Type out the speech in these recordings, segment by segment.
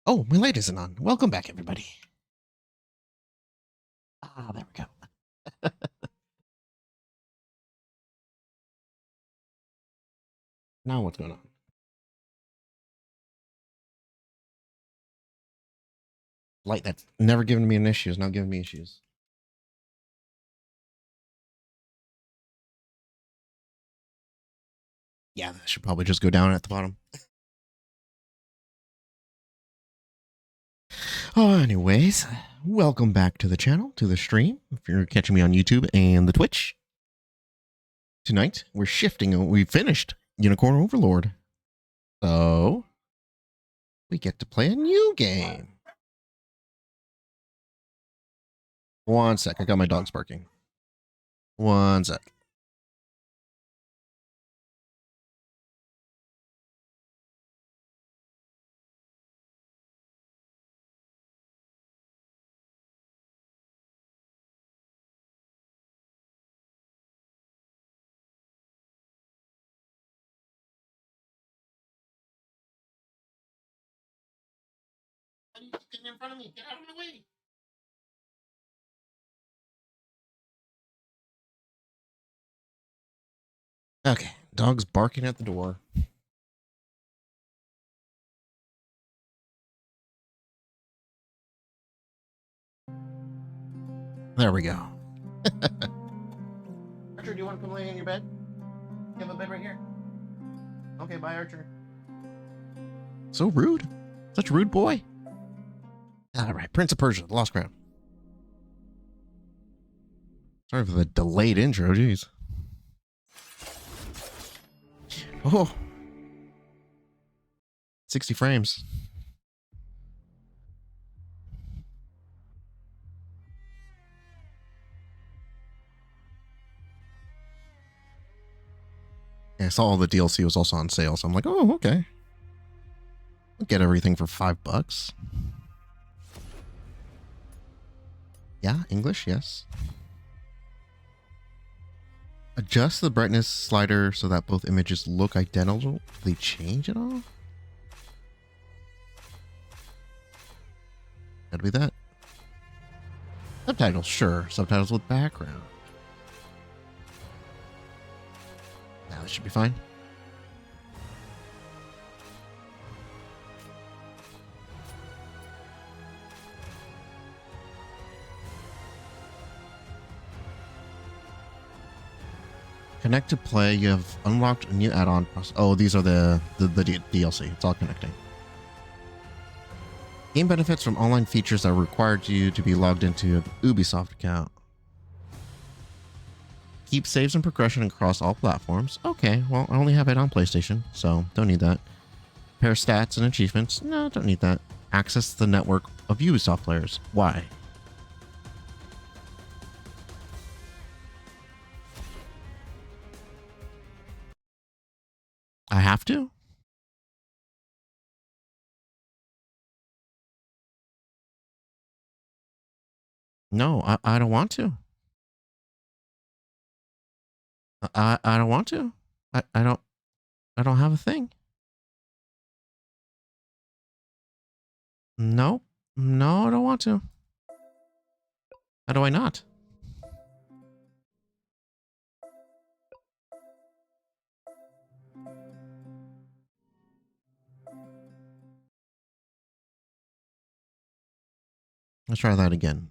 Oh, my light isn't on. Welcome back, everybody. Ah, there we go. Now what's going on? Light that's never given me an issue is now giving me issues. Yeah, that should probably just go down at the bottom. Oh, anyways, welcome back to the channel, to the stream. If you're catching me on YouTube and the Twitch. Tonight, we're shifting. We finished Unicorn Overlord. So, we get to play a new game. One sec. I got my dogs barking. One sec. Why are you getting in front of me? Get out of my way. Okay, dog's barking at the door. There we go. Archer, do you want to come lay in your bed? You have a bed right here. Okay, bye, Archer. So rude. Such a rude boy. All right, Prince of Persia, The Lost Crown. Sorry for the delayed intro, jeez. Oh. 60 frames. Yeah, I saw all the DLC was also on sale, so I'm like, oh, okay. I'll get everything for $5. Yeah, English, yes. Adjust the brightness slider so that both images look identical. They change it all? Gotta be that. Subtitles, sure. Subtitles with background. Now this should be fine. Connect to play. You have unlocked a new add-on. Oh, these are the DLC. It's all connecting. Game benefits from online features that require you to be logged into an Ubisoft account. Keep saves and progression across all platforms. Okay, well, I only have it on PlayStation, so don't need that. Pair stats and achievements. No, don't need that. Access the network of Ubisoft players. Why? I have to? No, I don't want to. I don't want to. I don't have a thing. No. No, I don't want to. How do I not? Let's try that again.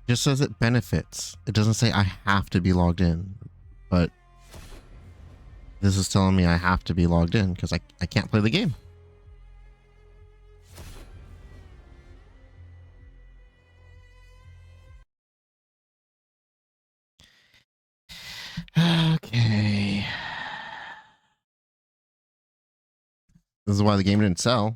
Just says it benefits. It doesn't say I have to be logged in. But this is telling me I have to be logged in because I can't play the game. Okay. This is why the game didn't sell.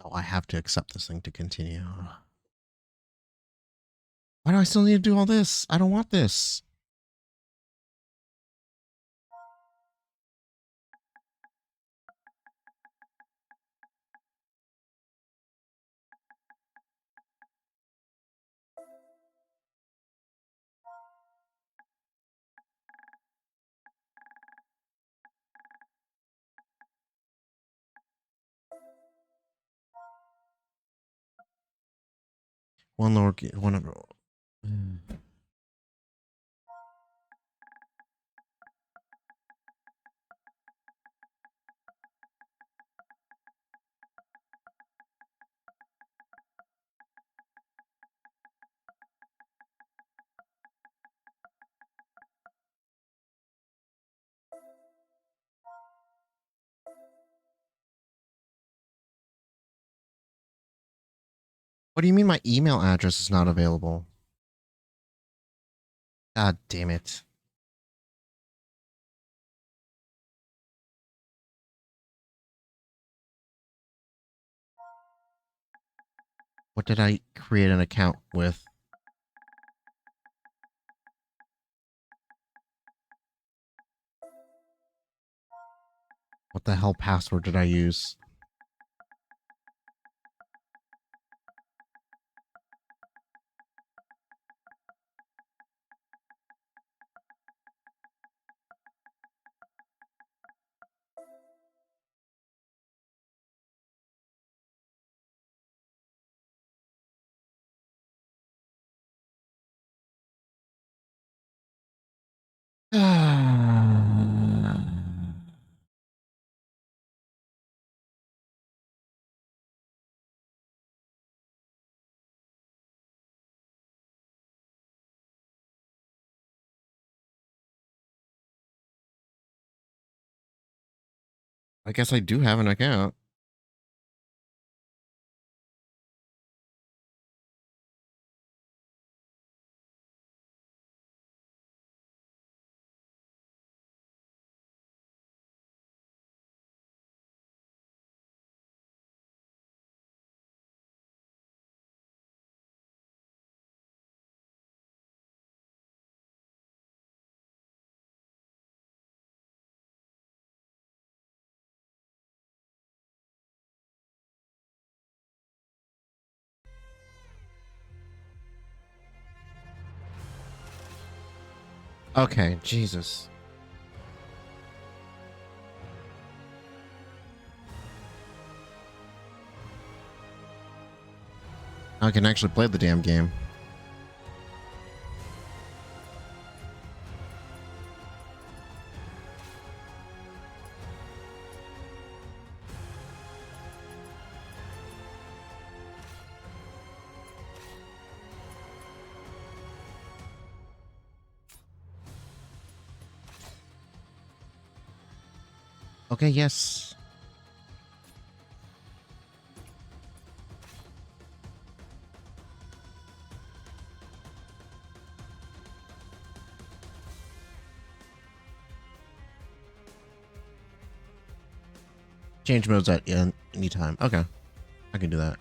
Oh, I have to accept this thing to continue. Why do I still need to do all this? I don't want this. One lower key, one of. What do you mean my email address is not available? God damn it. What did I create an account with? What the hell password did I use? I guess I do have an account. Okay, Jesus. I can actually play the damn game. Okay, yes. Change modes at any time. Okay, I can do that.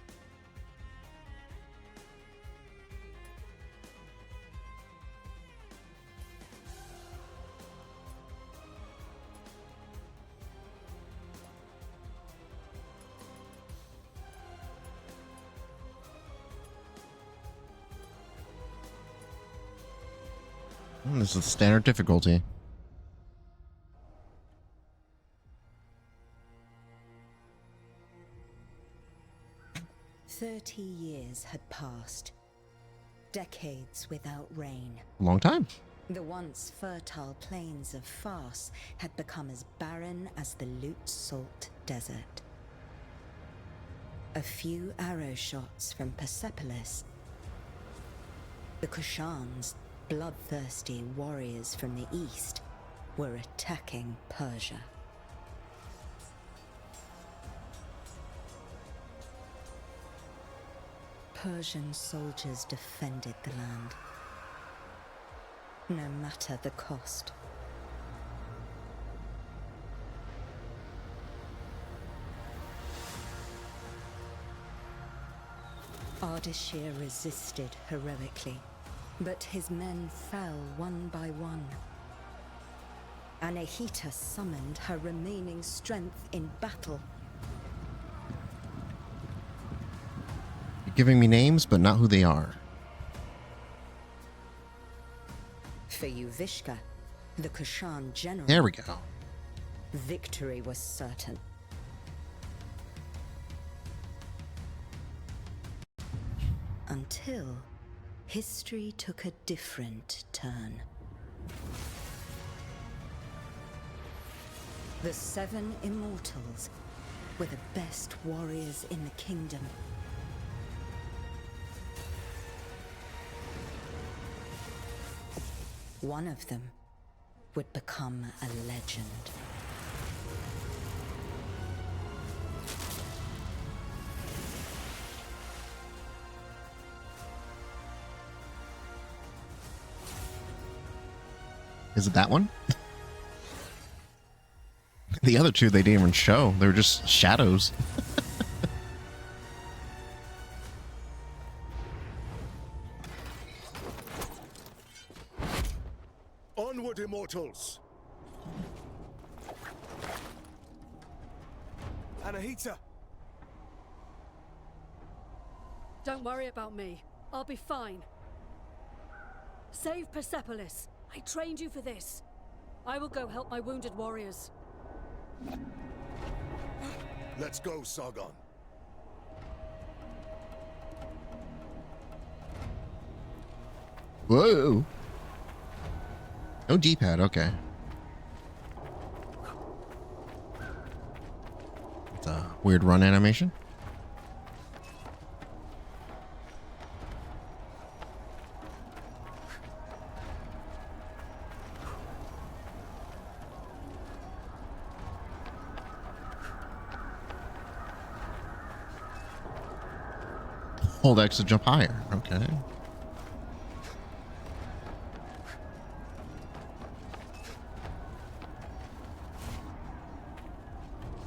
This is standard difficulty. "30 years had passed. Decades without rain. Long time. The once fertile plains of Fars had become as barren as the Lut Salt Desert. A few arrow shots from Persepolis. The Kushans, bloodthirsty warriors from the east, were attacking Persia. Persian soldiers defended the land, no matter the cost. Ardashir resisted heroically, but his men fell one by one. Anahita summoned her remaining strength in battle. You're giving me names, but not who they are. For Yuvishka, the Kushan general, There we go. victory was certain. Until history took a different turn. The 7 immortals were the best warriors in the kingdom. One of them would become a legend. Is it that one? The other two they didn't even show. They were just shadows. Onward, immortals! Anahita! Don't worry about me. I'll be fine. Save Persepolis. I trained you for this. I will go help my wounded warriors. Let's go, Sargon. Whoa. No D-pad, okay. It's a weird run animation. Hold X to jump higher. Okay.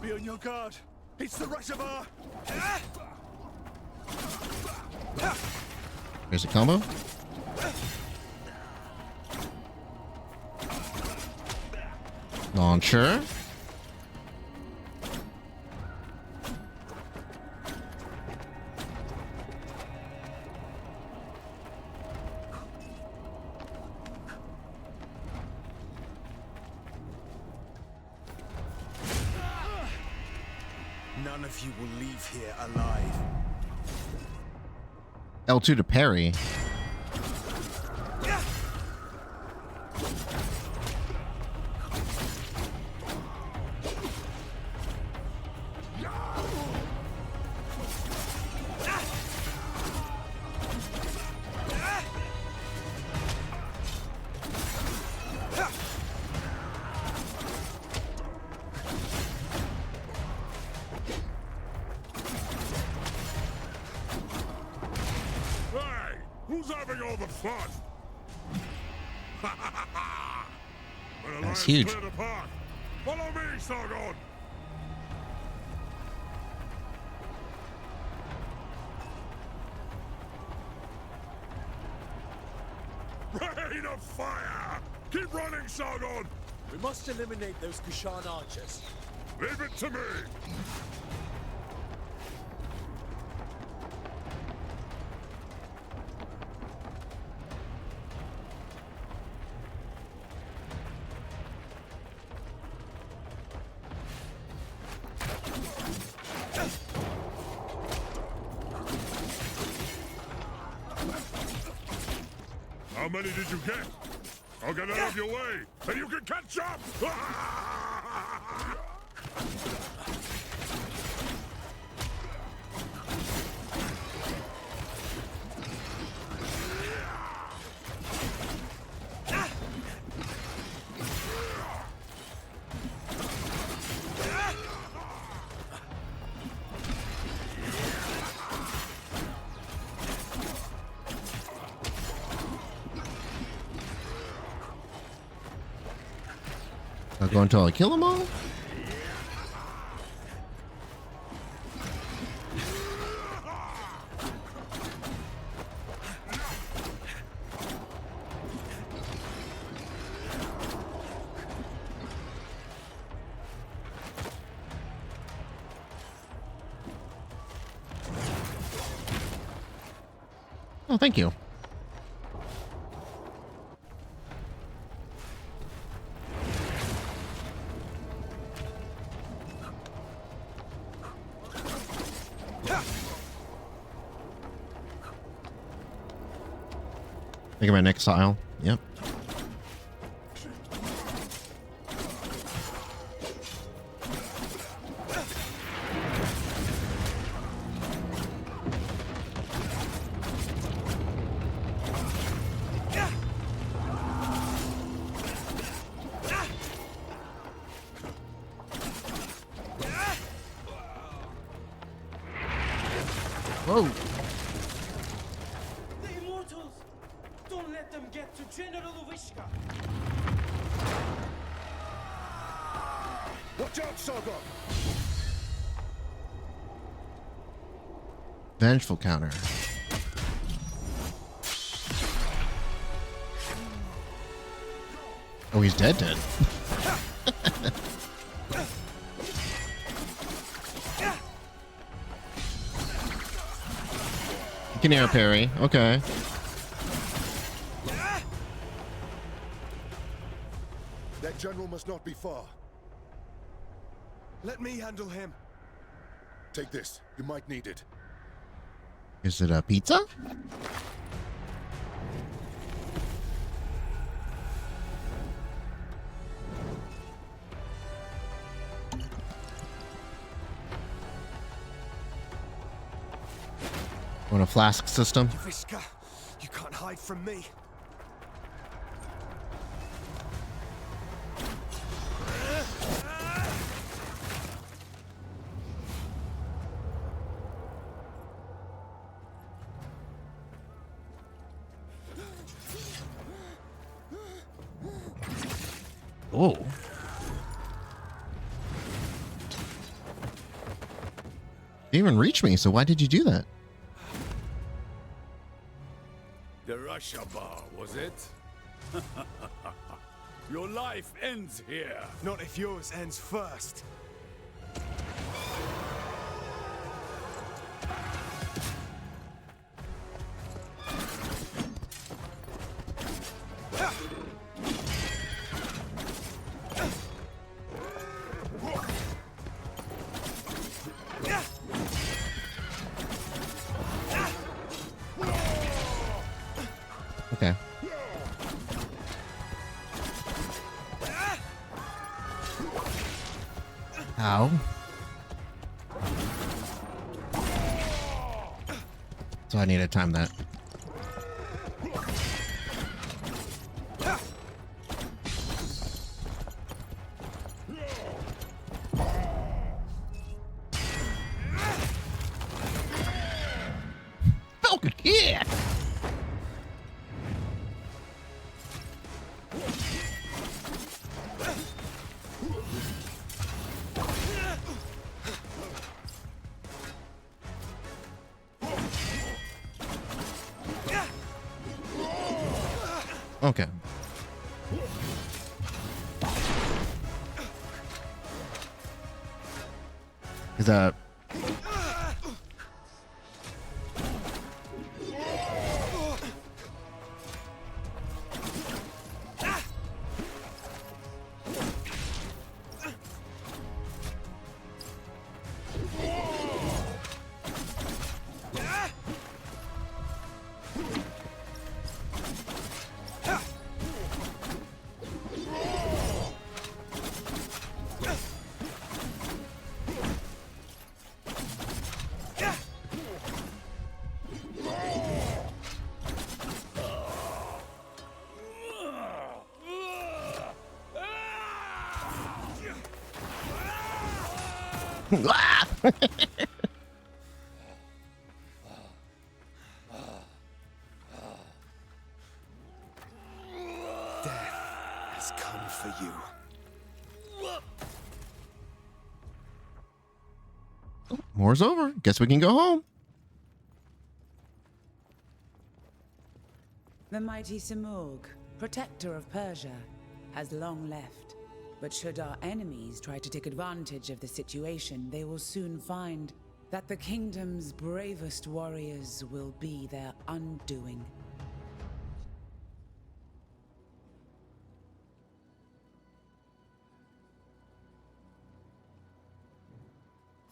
Be on your guard. It's the reservoir. Here's a combo. Launcher. None of you will leave here alive. L2 to parry. Hey, who's having all the fun? That's huge. Clear the path. Follow me, Sargon. Rain of fire! Keep running, Sargon! We must eliminate those Kushan archers. Leave it to me! How many did you get? I'll get out of your way, and you can catch up! I'll go until I kill them all? Oh, thank you. Think of my next tile. Yep. Whoa. The immortals! Don't let them get to General Uvishka! Watch out, Sargon! Vengeful counter. Oh, he's dead. You can air parry. Okay. That general must not be far. Let me handle him. Take this. You might need it. Is it a pizza? Want a flask system? Uvishka, you can't hide from me. Oh. Didn't even reach me, so why did you do that? The Russia bar, was it? Your life ends here. Not if yours ends first. Okay. Ow. So I need to time that. Falcon kick! Okay. Is that... Ah! Death has come for you. War's over. Guess we can go home. The mighty Simurgh, protector of Persia, has long left. But should our enemies try to take advantage of the situation, they will soon find that the kingdom's bravest warriors will be their undoing.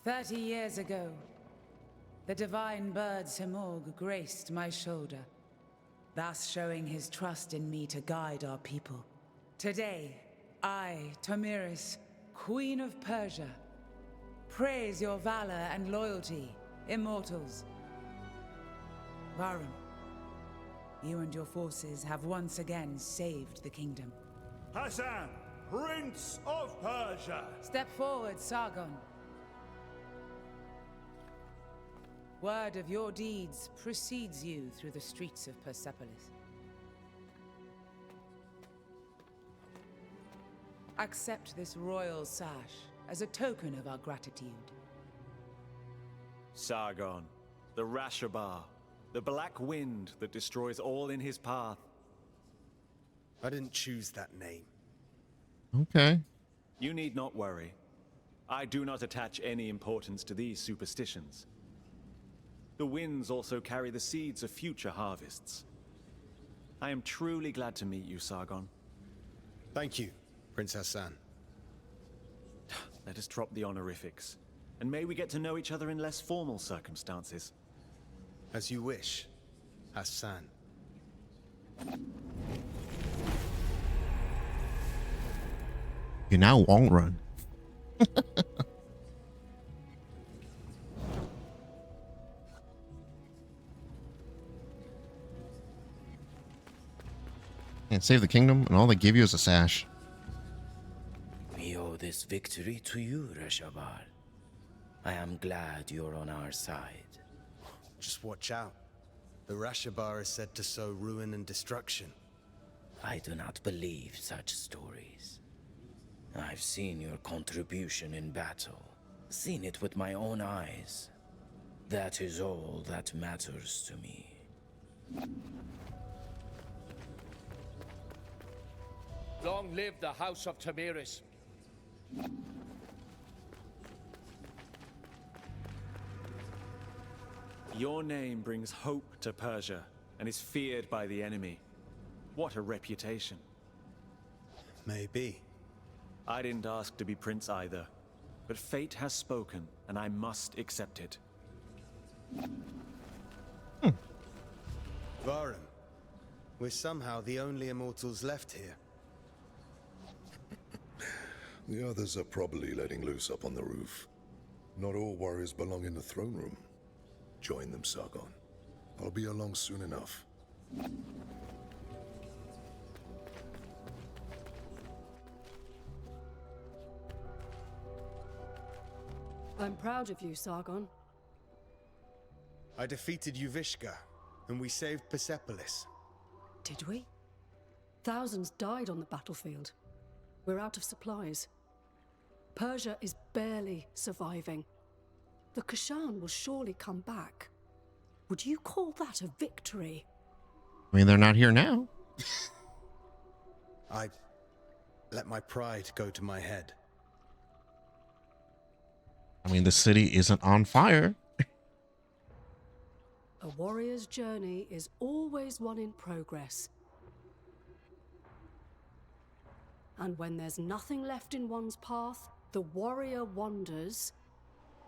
"30 years ago, the divine bird Simorg graced my shoulder, thus showing his trust in me to guide our people. Today, I, Tomiris, Queen of Persia, praise your valor and loyalty, immortals. Varum, you and your forces have once again saved the kingdom. Hassan, Prince of Persia! Step forward, Sargon. Word of your deeds precedes you through the streets of Persepolis. Accept this royal sash as a token of our gratitude. Sargon, the Rashabar, the black wind that destroys all in his path. I didn't choose that name. Okay. You need not worry. I do not attach any importance to these superstitions. The winds also carry the seeds of future harvests. I am truly glad to meet you, Sargon. Thank you, Prince Hassan. Let us drop the honorifics, and may we get to know each other in less formal circumstances. As you wish, Hassan. You now won't run. And save the kingdom, and all they give you is a sash. We owe this victory to you, Rashabar. I am glad you're on our side. Just watch out. The Rashabar is said to sow ruin and destruction. I do not believe such stories. I've seen your contribution in battle, seen it with my own eyes. That is all that matters to me. Long live the House of Tomiris. Your name brings hope to Persia, and is feared by the enemy. What a reputation. Maybe. I didn't ask to be prince either, but fate has spoken, and I must accept it. Varum, we're somehow the only immortals left here. The others are probably letting loose up on the roof. Not all warriors belong in the throne room. Join them, Sargon. I'll be along soon enough. I'm proud of you, Sargon. I defeated Uvishka, and we saved Persepolis. Did we? Thousands died on the battlefield. We're out of supplies. Persia is barely surviving. The Kashan will surely come back. Would you call that a victory? I mean, they're not here now. I let my pride go to my head. I mean, the city isn't on fire. A warrior's journey is always one in progress. And when there's nothing left in one's path, the warrior wanders.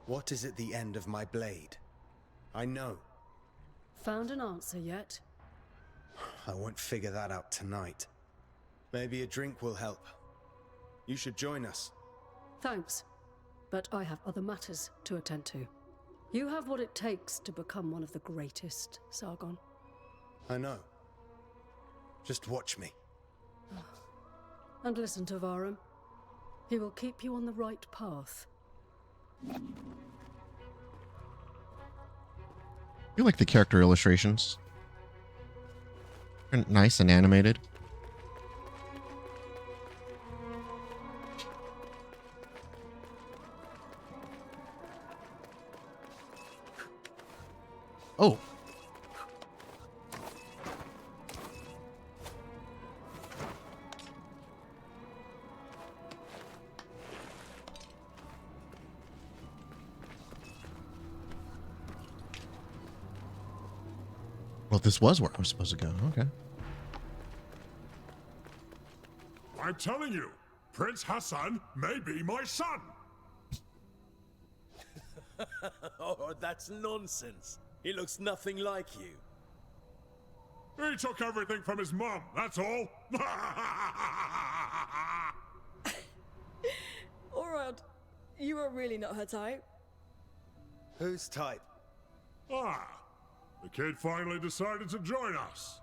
What is at the end of my blade? I know. Found an answer yet? I won't figure that out tonight. Maybe a drink will help. You should join us. Thanks, but I have other matters to attend to. You have what it takes to become one of the greatest, Sargon. I know. Just watch me. And listen to Varum. He will keep you on the right path. You like the character illustrations? They're nice and animated. Oh. Well, this was where I was supposed to go. Okay. I'm telling you, Prince Hassan may be my son. Oh, that's nonsense. He looks nothing like you. He took everything from his mom, that's all. Alright, you are really not her type. Whose type? Ah, the kid finally decided to join us.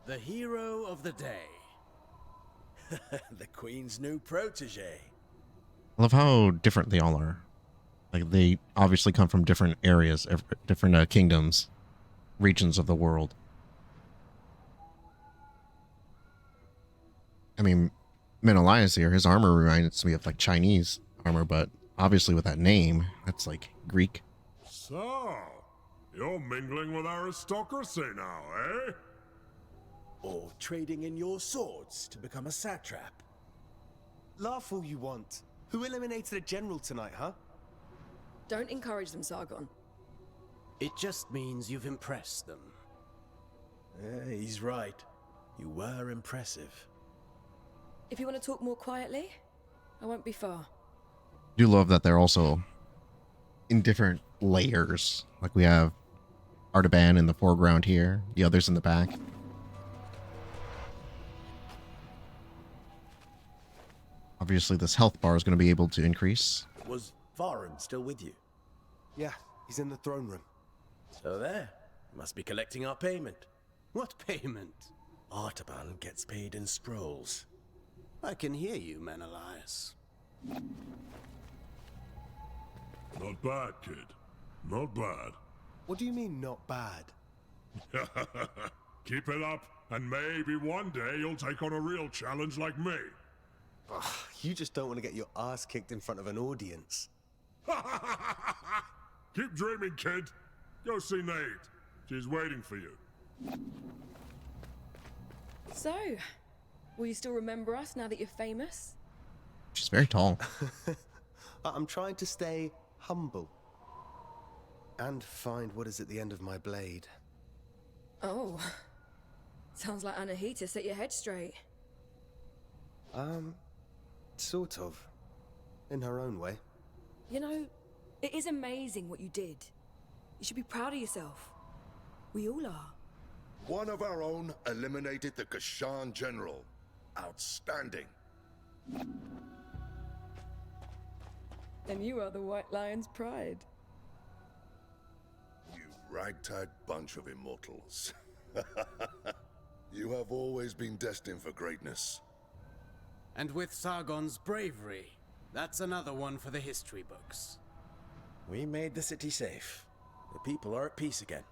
The hero of the day. The Queen's new protege. I love how different they all are. Like, they obviously come from different areas, different kingdoms, regions of the world. I mean, Menelaus here, his armor reminds me of like Chinese armor, but obviously with that name, that's like Greek. So, you're mingling with aristocracy now, eh? Or trading in your swords to become a satrap. Laugh all you want. Who eliminated a general tonight, huh? Don't encourage them, Sargon. It just means you've impressed them. He's right. You were impressive. If you want to talk more quietly, I won't be far. I do love that they're also in different layers. Like, we have Artaban in the foreground here, the others in the back. Obviously, this health bar is going to be able to increase. Was Varen still with you? Yeah, he's in the throne room. So there. Must be collecting our payment. What payment? Artaban gets paid in scrolls. I can hear you, Menelaus. Not bad, kid. Not bad. What do you mean, not bad? Keep it up, and maybe one day you'll take on a real challenge like me. Ugh, you just don't want to get your ass kicked in front of an audience. Keep dreaming, kid. Go see Nate. She's waiting for you. So, will you still remember us now that you're famous? She's very tall. I'm trying to stay humble. And find what is at the end of my blade. Oh. Sounds like Anahita set your head straight. Sort of. In her own way. You know, it is amazing what you did. You should be proud of yourself. We all are. One of our own eliminated the Kashan general. Outstanding. And you are the White Lion's pride. You ragtag bunch of immortals. You have always been destined for greatness. And with Sargon's bravery, that's another one for the history books. We made the city safe. The people are at peace again.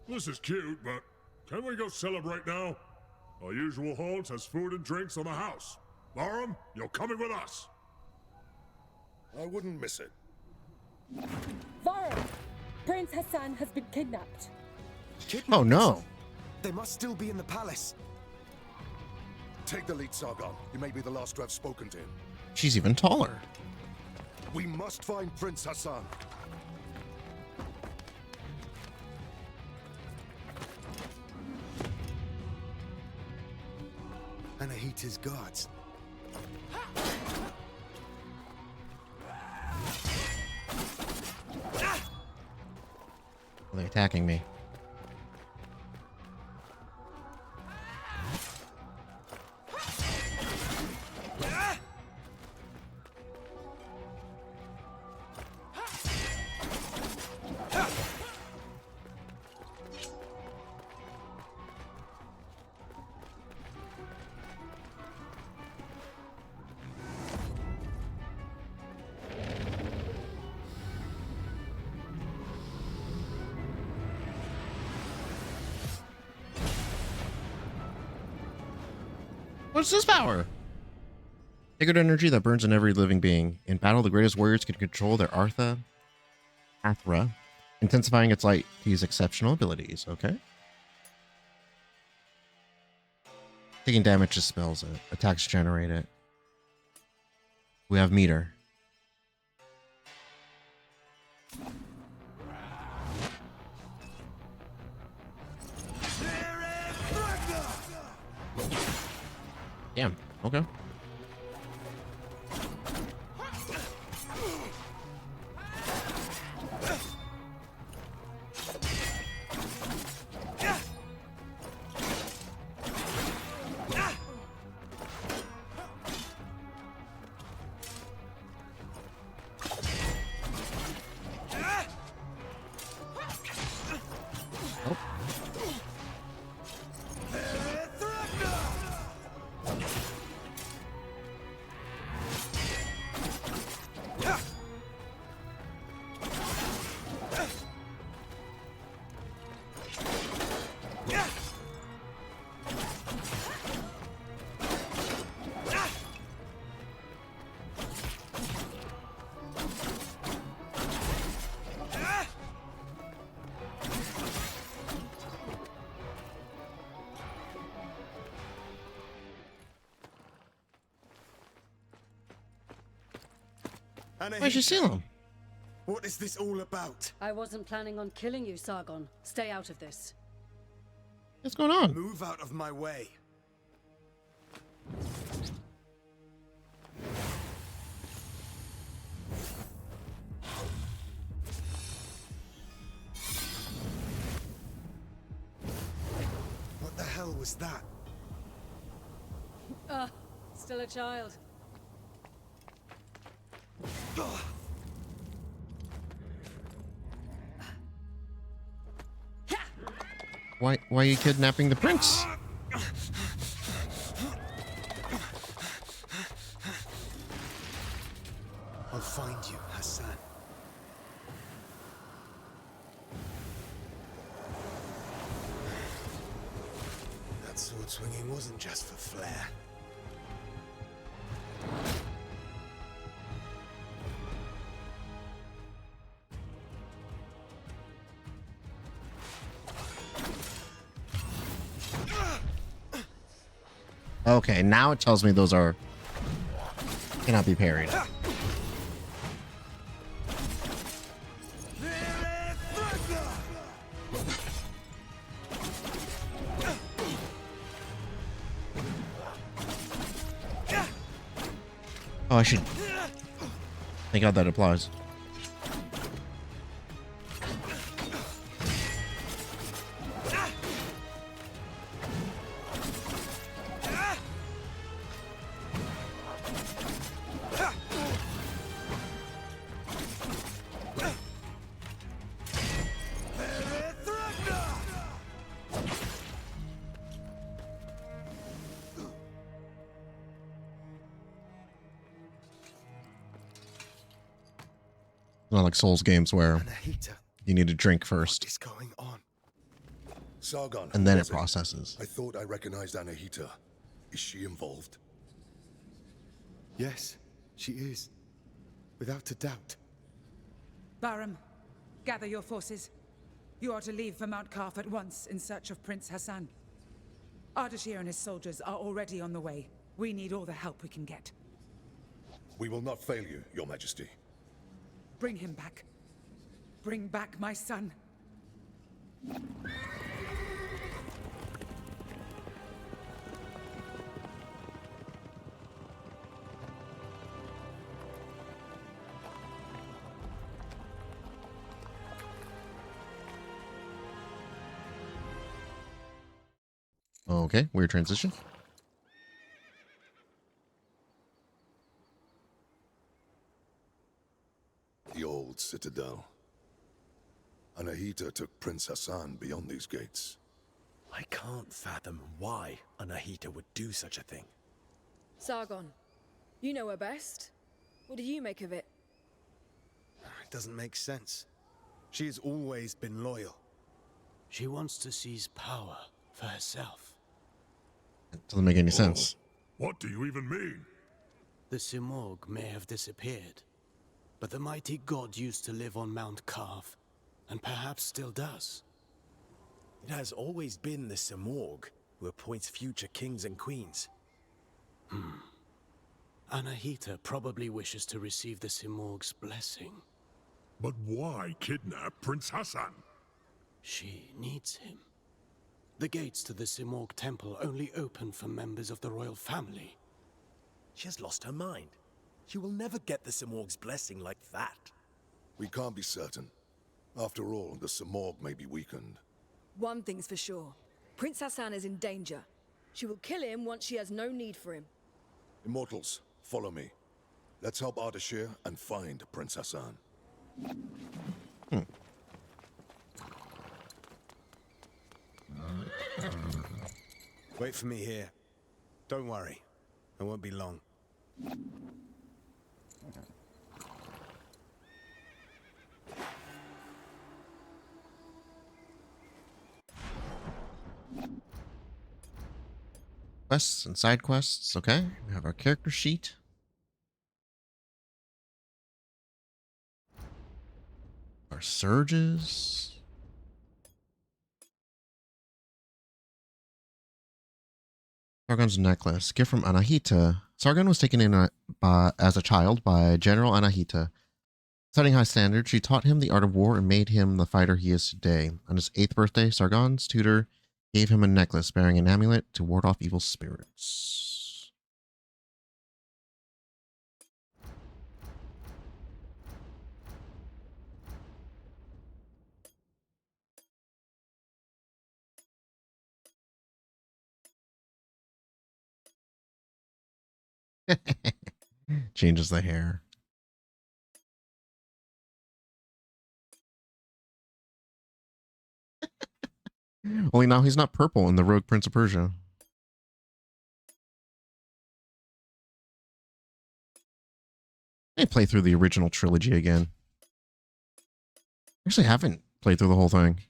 This is cute, but can we go celebrate now? Our usual halt has food and drinks on the house. Varen, you're coming with us. I wouldn't miss it. Varen! Prince Hassan has been kidnapped. Oh no. They must still be in the palace. Take the lead, Sargon. You may be the last to have spoken to him. She's even taller. We must find Prince Hassan. Anahita's guards. They're attacking me. What's this power? Sacred energy that burns in every living being. In battle, the greatest warriors can control their Athra, intensifying its light to use exceptional abilities. Okay. Taking damage dispels it. Attacks generate it. We have meter. Damn. Okay. Why'd you steal him? What is this all about? I wasn't planning on killing you, Sargon. Stay out of this. What's going on? Move out of my way. What the hell was that? Still a child. Why are you kidnapping the prince? I'll find you, Hassan. That sword swinging wasn't just for flair. Okay, now it tells me those are cannot be parried. Oh, I should. Thank God that applies. Not like Souls games where you need to drink first. What is going on? Sargon. And then who it was processes. I thought I recognized Anahita. Is she involved? Yes, she is. Without a doubt. Baram, gather your forces. You are to leave for Mount Karf at once in search of Prince Hassan. Ardashir and his soldiers are already on the way. We need all the help we can get. We will not fail you, Your Majesty. Bring him back. Bring back my son. Okay, weird transition. The old citadel. Anahita took Prince Hassan beyond these gates. I can't fathom why Anahita would do such a thing. Sargon, you know her best. What do you make of it? It doesn't make sense. She has always been loyal. She wants to seize power for herself. It doesn't make any sense. What do you even mean? The Simorg may have disappeared, but the mighty god used to live on Mount Karf, and perhaps still does. It has always been the Simorg who appoints future kings and queens. Anahita probably wishes to receive the Simorg's blessing. But why kidnap Prince Hassan? She needs him. The gates to the Simorg temple only open for members of the royal family. She has lost her mind. She will never get the Simorg's blessing like that. We can't be certain. After all, the Simorg may be weakened. One thing's for sure. Prince Hassan is in danger. She will kill him once she has no need for him. Immortals, follow me. Let's help Ardashir and find Prince Hassan. Wait for me here. Don't worry. I won't be long. Quests and side quests. Okay, we have our character sheet. Our surges. Sargon's necklace. Gift from Anahita. Sargon was taken in as a child by General Anahita. Setting high standards, she taught him the art of war and made him the fighter he is today. On his 8th birthday, Sargon's tutor gave him a necklace bearing an amulet to ward off evil spirits. Changes the hair. Only now he's not purple in the Rogue Prince of Persia. I play through the original trilogy again. Actually, I haven't played through the whole thing.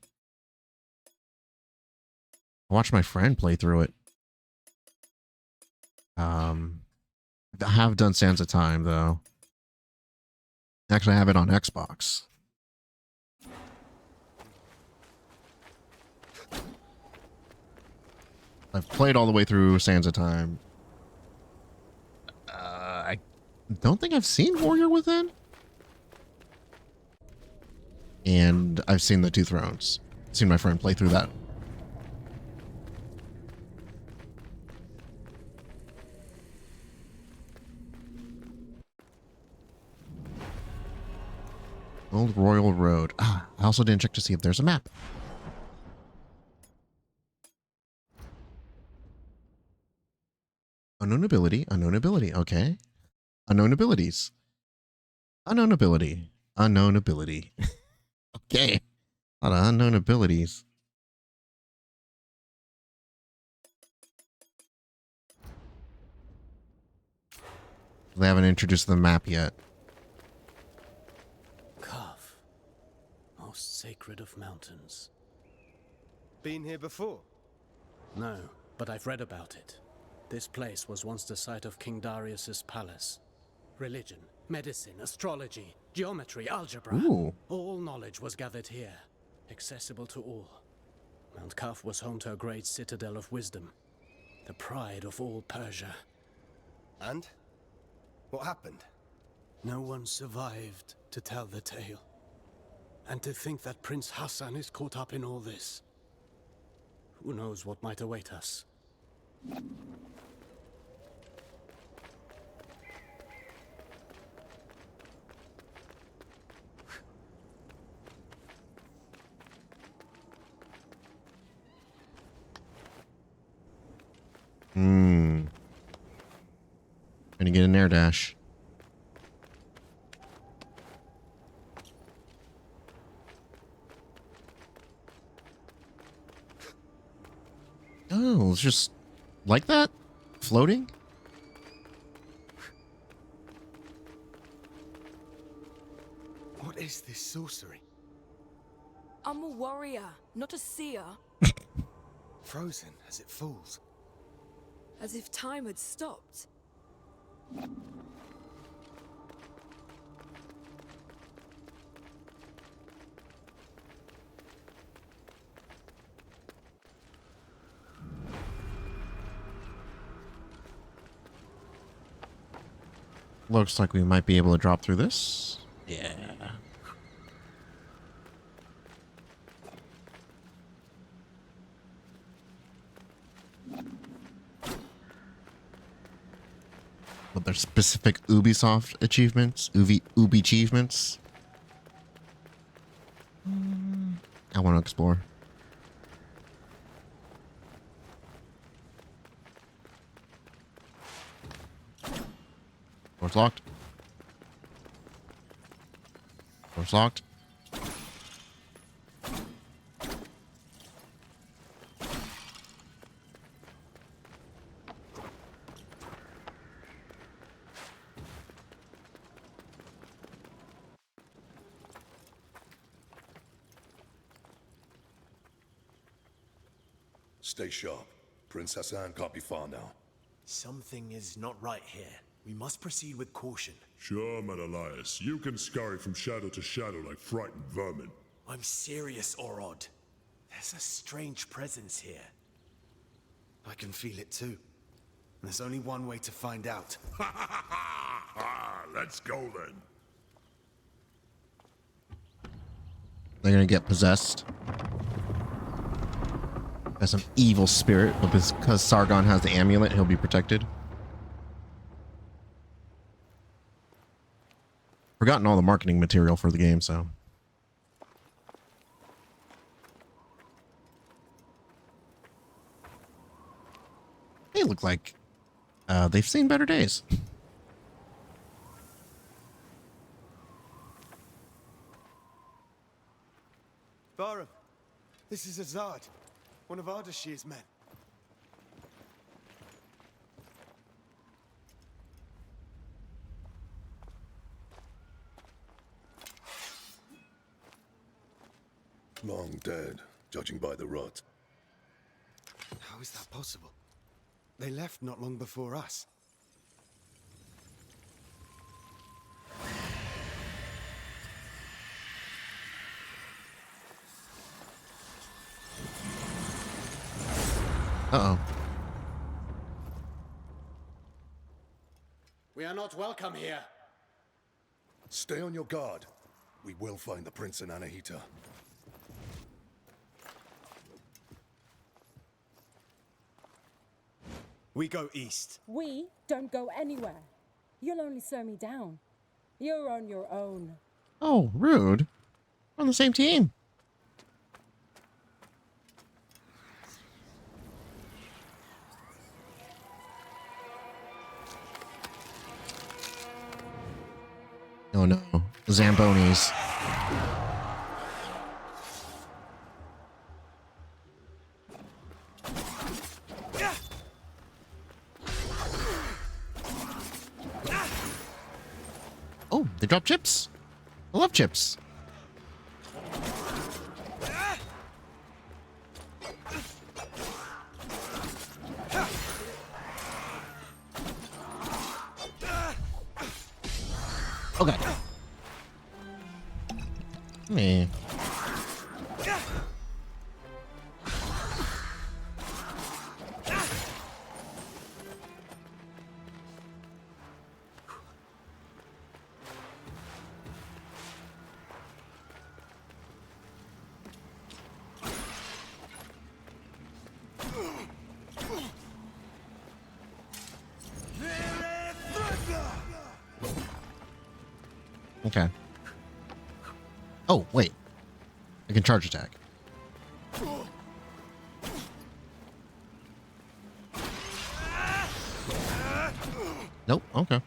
I watched my friend play through it. I have done Sands of Time, though. Actually, I have it on Xbox. I've played all the way through Sands of Time. I don't think I've seen Warrior Within. And I've seen the Two Thrones. I've seen my friend play through that. Old Royal Road. I also didn't check to see if there's a map. Unknown ability, unknown ability. Okay. Unknown abilities. Unknown ability. Unknown ability. Okay. A lot of unknown abilities. They haven't introduced the map yet. Kaf. Most sacred of mountains. Been here before? No, but I've read about it. This place was once the site of King Darius's palace. Religion, medicine, astrology, geometry, algebra. Ooh. All knowledge was gathered here, accessible to all. Mount Kaf was home to a great citadel of wisdom, the pride of all Persia. And? What happened? No one survived to tell the tale. And to think that Prince Hassan is caught up in all this. Who knows what might await us? Gonna get an air dash. Oh, it's just like that? Floating? What is this sorcery? I'm a warrior, not a seer. Frozen as it falls. As if time had stopped. Looks like we might be able to drop through this. Yeah. But there's specific Ubisoft achievements, Ubi achievements. I want to explore. Door's locked. Door's locked. Stay sharp. Prince Hassan can't be far now. Something is not right here. We must proceed with caution. Sure, Menelaus. You can scurry from shadow to shadow like frightened vermin. I'm serious, Orod. There's a strange presence here. I can feel it too. There's only one way to find out. Let's go then. They're gonna get possessed by some evil spirit, but because Sargon has the amulet, he'll be protected. Forgotten all the marketing material for the game, so. They look like they've seen better days. Barum, this is Azad, one of Ardashir's men. Long dead, judging by the rot. How is that possible? They left not long before us. Uh-oh. We are not welcome here. Stay on your guard. We will find the prince and Anahita. We go east. We don't go anywhere. You'll only slow me down. You're on your own. Oh, rude. We're on the same team. Oh no, Zambonis. Oh, they drop chips. I love chips. Okay. Me. Okay. Oh, wait. I can charge attack. Nope. Okay.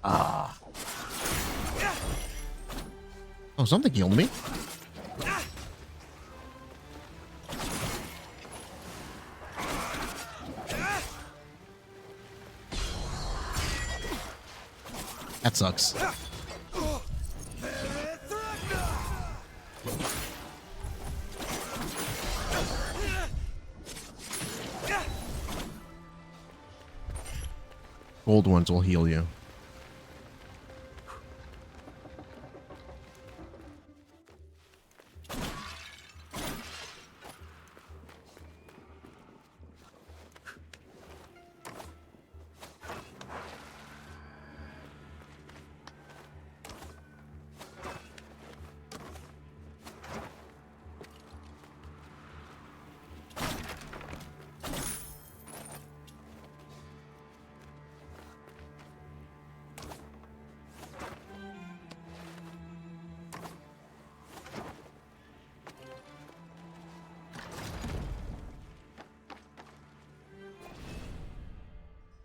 Ah. Oh, something healed me. That sucks. Gold ones will heal you.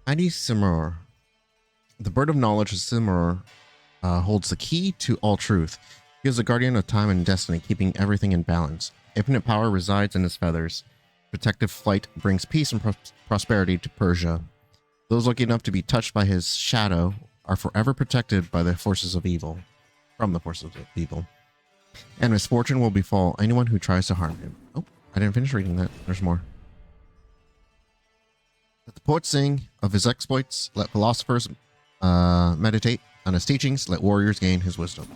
Heidi Simur. The bird of knowledge of Simur holds the key to all truth. He is the guardian of time and destiny, keeping everything in balance. Infinite power resides in his feathers. Protective flight brings peace and prosperity to Persia. Those lucky enough to be touched by his shadow are forever protected by the forces of evil, from the forces of evil. And misfortune will befall anyone who tries to harm him. Oh, I didn't finish reading that. There's more. Let the poets sing of his exploits. Let philosophers meditate on his teachings. Let warriors gain his wisdom.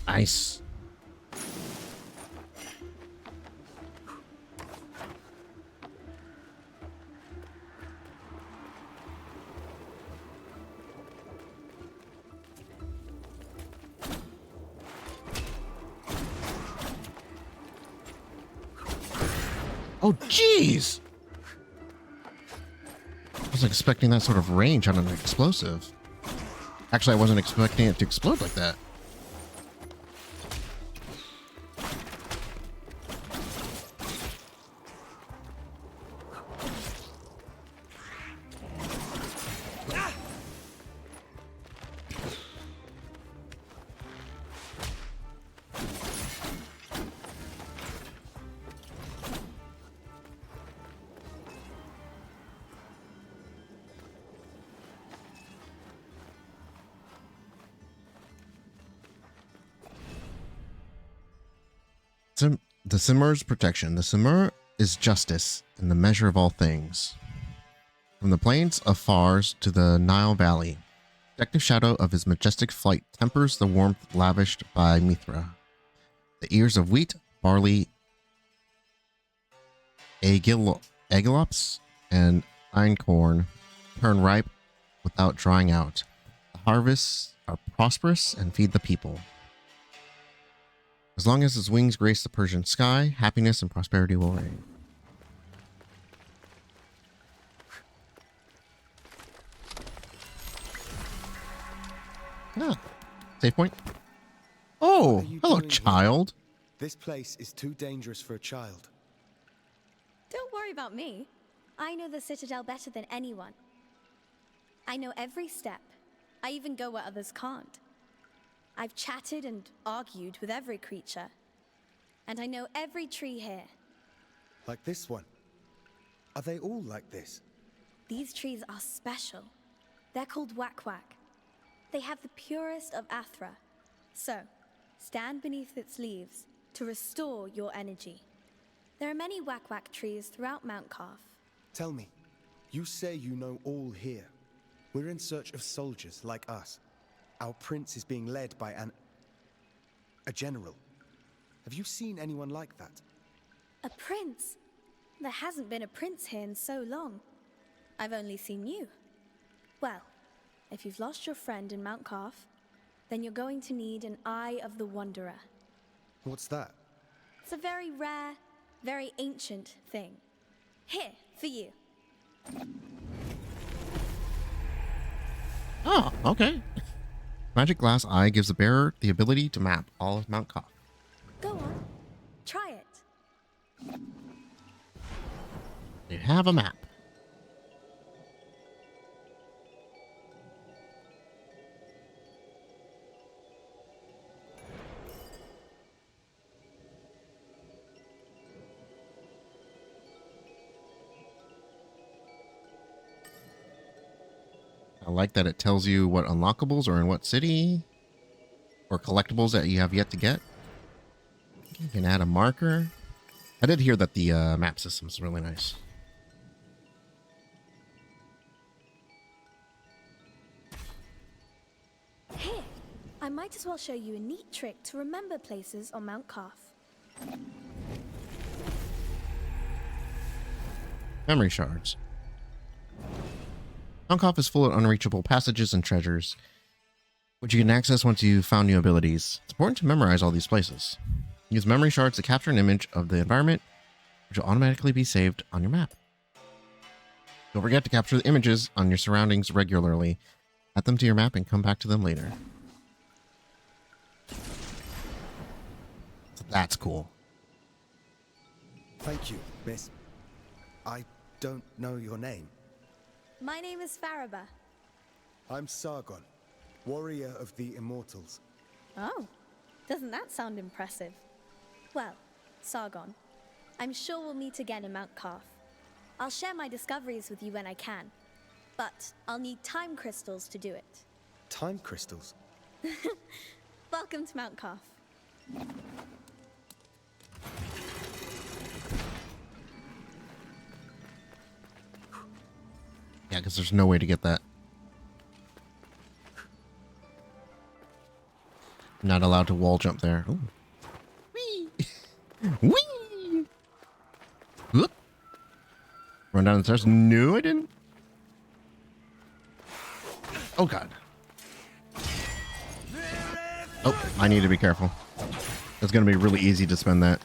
Nice. Oh, jeez! I wasn't expecting that sort of range on an explosive. Actually, I wasn't expecting it to explode like that. The Simur's protection. The Simur is justice and the measure of all things. From the plains of Fars to the Nile Valley, protective shadow of his majestic flight tempers the warmth lavished by Mithra. The ears of wheat, barley, agilops, and einkorn turn ripe without drying out. The harvests are prosperous and feed the people. As long as his wings grace the Persian sky, happiness and prosperity will reign. Ah, save point. Oh, hello, child. This place is too dangerous for a child. Don't worry about me. I know the Citadel better than anyone. I know every step. I even go where others can't. I've chatted and argued with every creature. And I know every tree here. Like this one? Are they all like this? These trees are special. They're called Wak-Wak. They have the purest of Athra. So, stand beneath its leaves to restore your energy. There are many Wak-Wak trees throughout Mount Calf. Tell me, you say you know all here. We're in search of soldiers like us. Our prince is being led by a general. Have you seen anyone like that? A prince? There hasn't been a prince here in so long. I've only seen you. Well, if you've lost your friend in Mount Calf, then you're going to need an Eye of the Wanderer. What's that? It's a very rare, very ancient thing. Here, for you. Oh, okay. Magic Glass Eye gives the bearer the ability to map all of Mount Calf. Go on, try it. You have a map. I like that it tells you what unlockables are in what city, or collectibles that you have yet to get. You can add a marker. I did hear that the map system is really nice. I might as well show you a neat trick to remember places on Mount Carth. Memory shards. Mount Carth is full of unreachable passages and treasures, which you can access once you've found new abilities. It's important to memorize all these places. Use memory shards to capture an image of the environment, which will automatically be saved on your map. Don't forget to capture the images on your surroundings regularly. Add them to your map and come back to them later. So that's cool. Thank you, miss. I don't know your name. My name is Faraba. I'm Sargon, warrior of the Immortals. Oh, doesn't that sound impressive? Well, Sargon, I'm sure we'll meet again in Mount Carth. I'll share my discoveries with you when I can, but I'll need time crystals to do it. Time crystals? Welcome to Mount Carth. Yeah, because there's no way to get that. Not allowed to wall jump there. Ooh. Whee! Whee! Whoop. Run down the stairs. No, I didn't. Oh, God. Oh, I need to be careful. It's going to be really easy to spend that.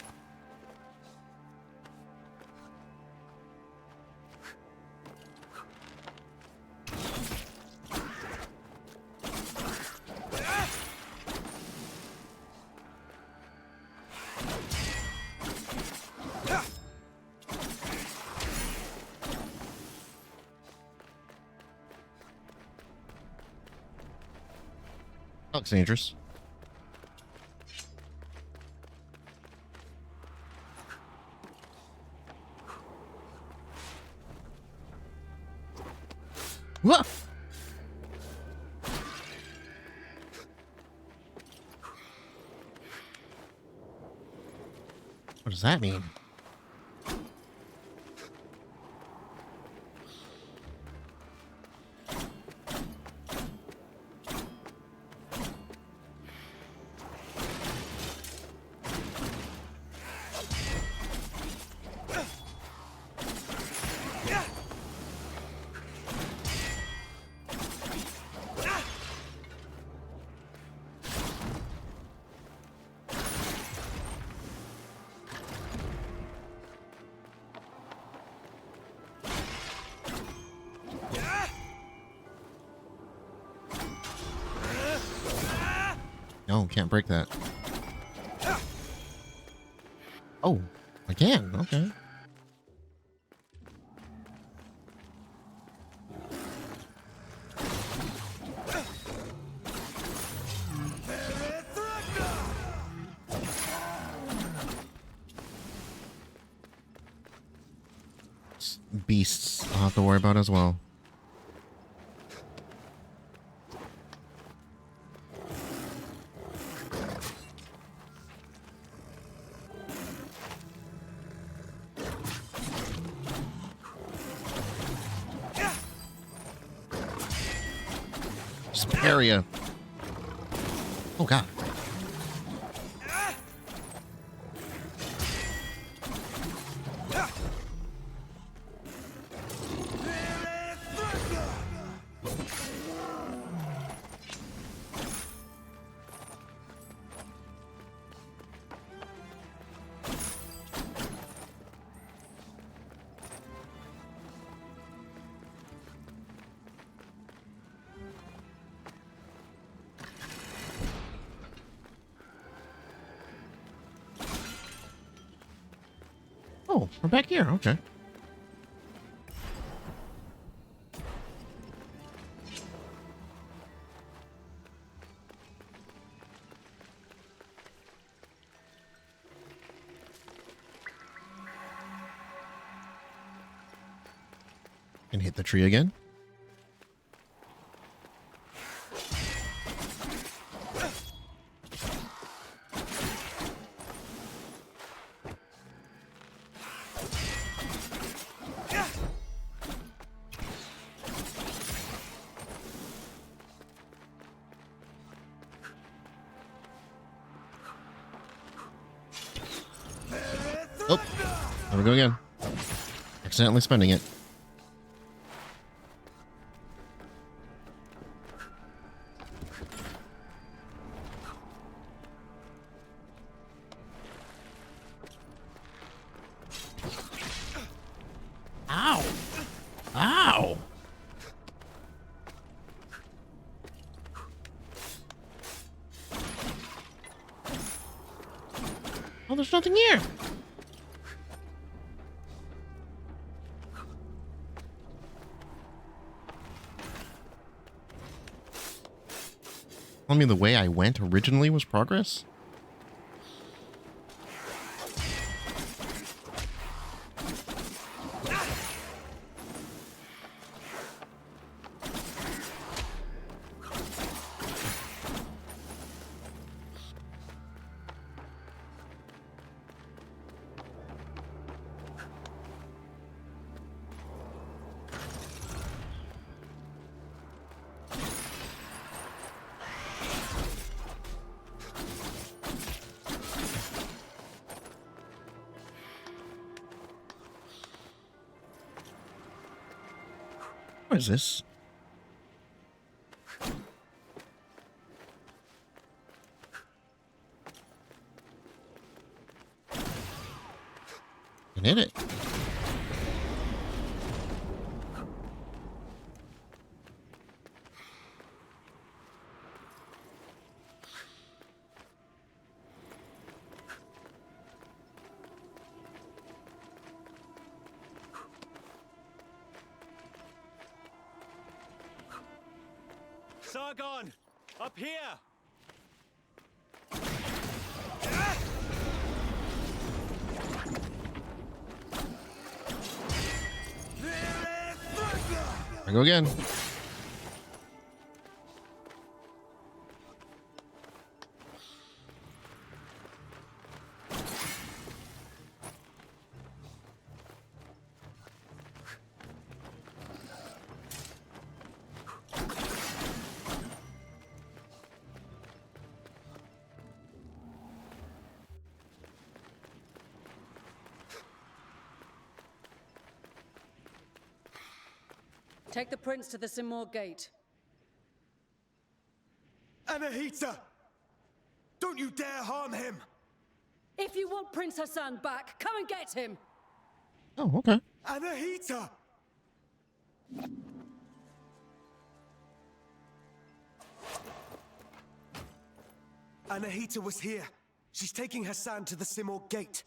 Looks dangerous. What? What does that mean? No, can't break that. Oh, I can. Okay. Beasts I'll have to worry about as well. Area. Oh, God. Oh, we're back here. Okay. And hit the tree again. There we go again. Accidentally spending it. Ow! Ow! Oh, there's nothing here. I mean, the way I went originally was progress? What is this? Can hit it. Sargon! Up here! I go again. Take the prince to the Simor gate. Anahita! Don't you dare harm him! If you want Prince Hassan back, come and get him! Oh, okay. Anahita! Anahita was here. She's taking Hassan to the Simor gate.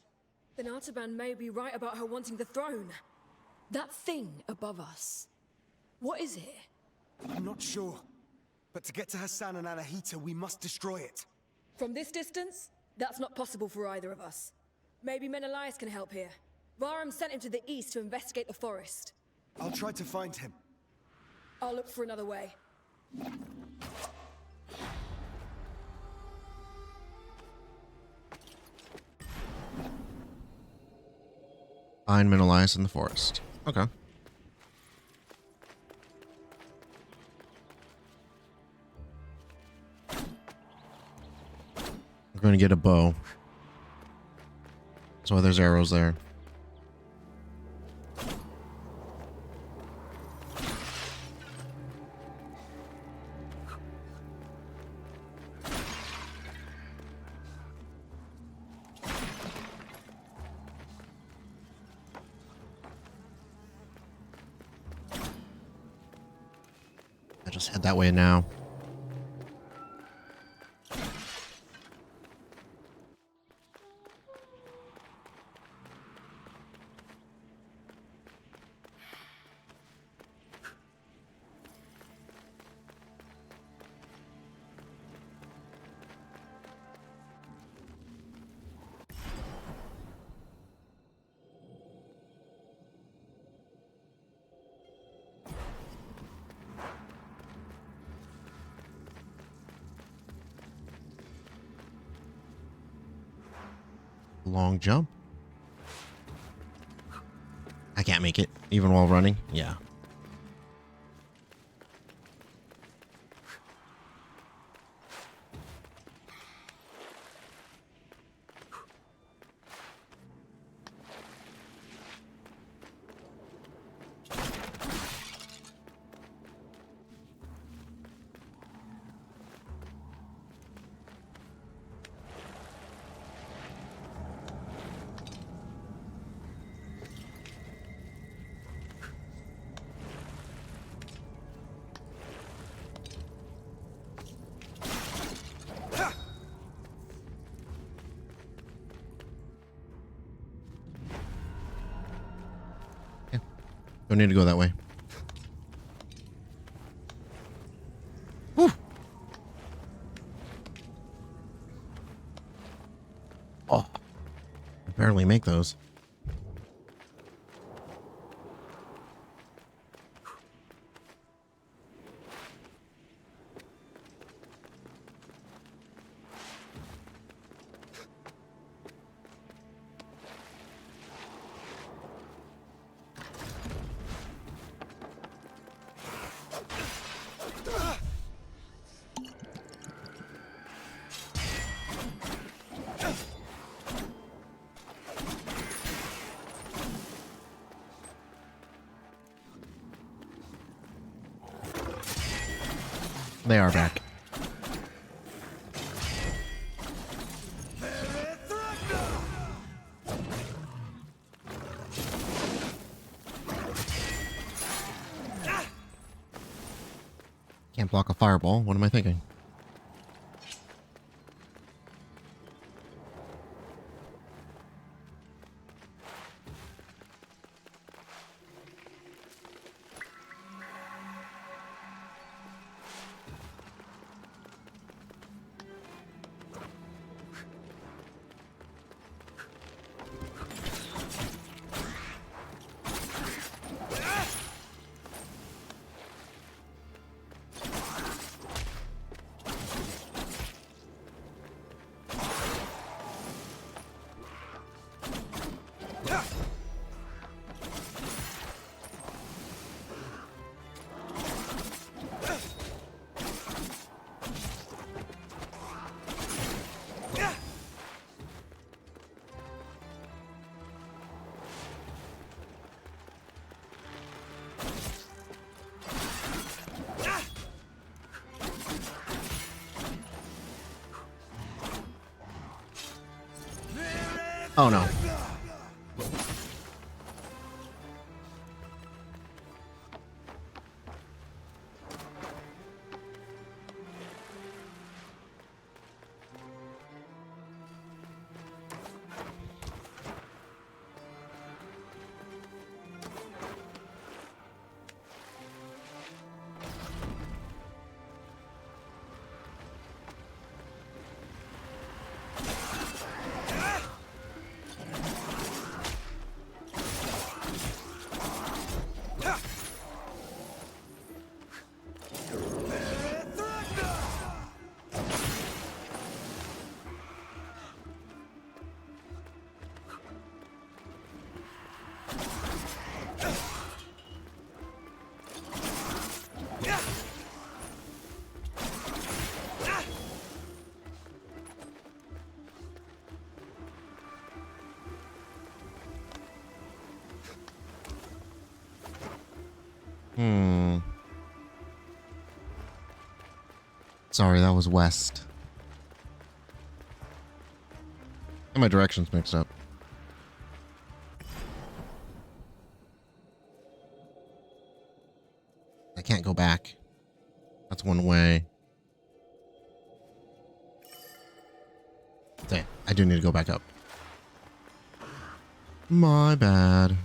Then Artaban may be right about her wanting the throne. That thing above us. What is it? I'm not sure. But to get to Hassan and Anahita, we must destroy it. From this distance, that's not possible for either of us. Maybe Menelaus can help here. Varum sent him to the east to investigate the forest. I'll try to find him. I'll look for another way. Find Menelaus in the forest. Okay. I'm going to get a bow. That's why there's arrows there. I just head that way now. Long jump. I can't make it, even while running. Yeah. Don't need to go that way. Whew. Oh, I barely make those. They are back. Can't block a fireball. What am I thinking? Oh no. Sorry, that was west. And my directions mixed up. I can't go back. That's one way. Damn, I do need to go back up. My bad.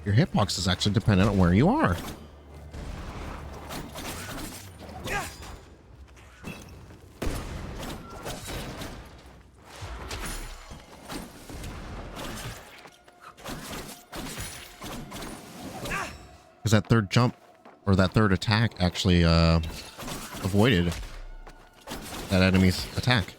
Your hitbox is actually dependent on where you are. Because that third jump, or that third attack, actually avoided that enemy's attack.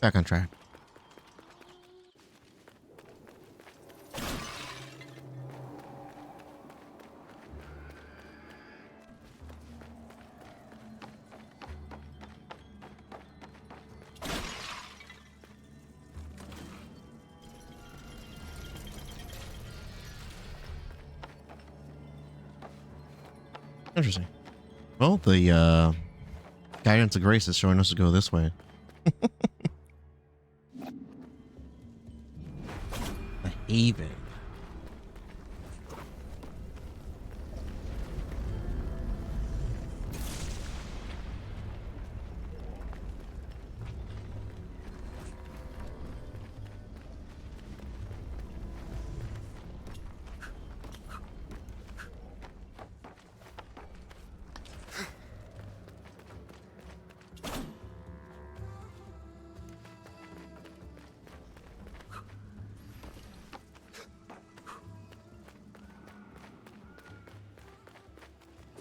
Back on track. Interesting. Well, the guidance of grace is showing us to go this way. The haven.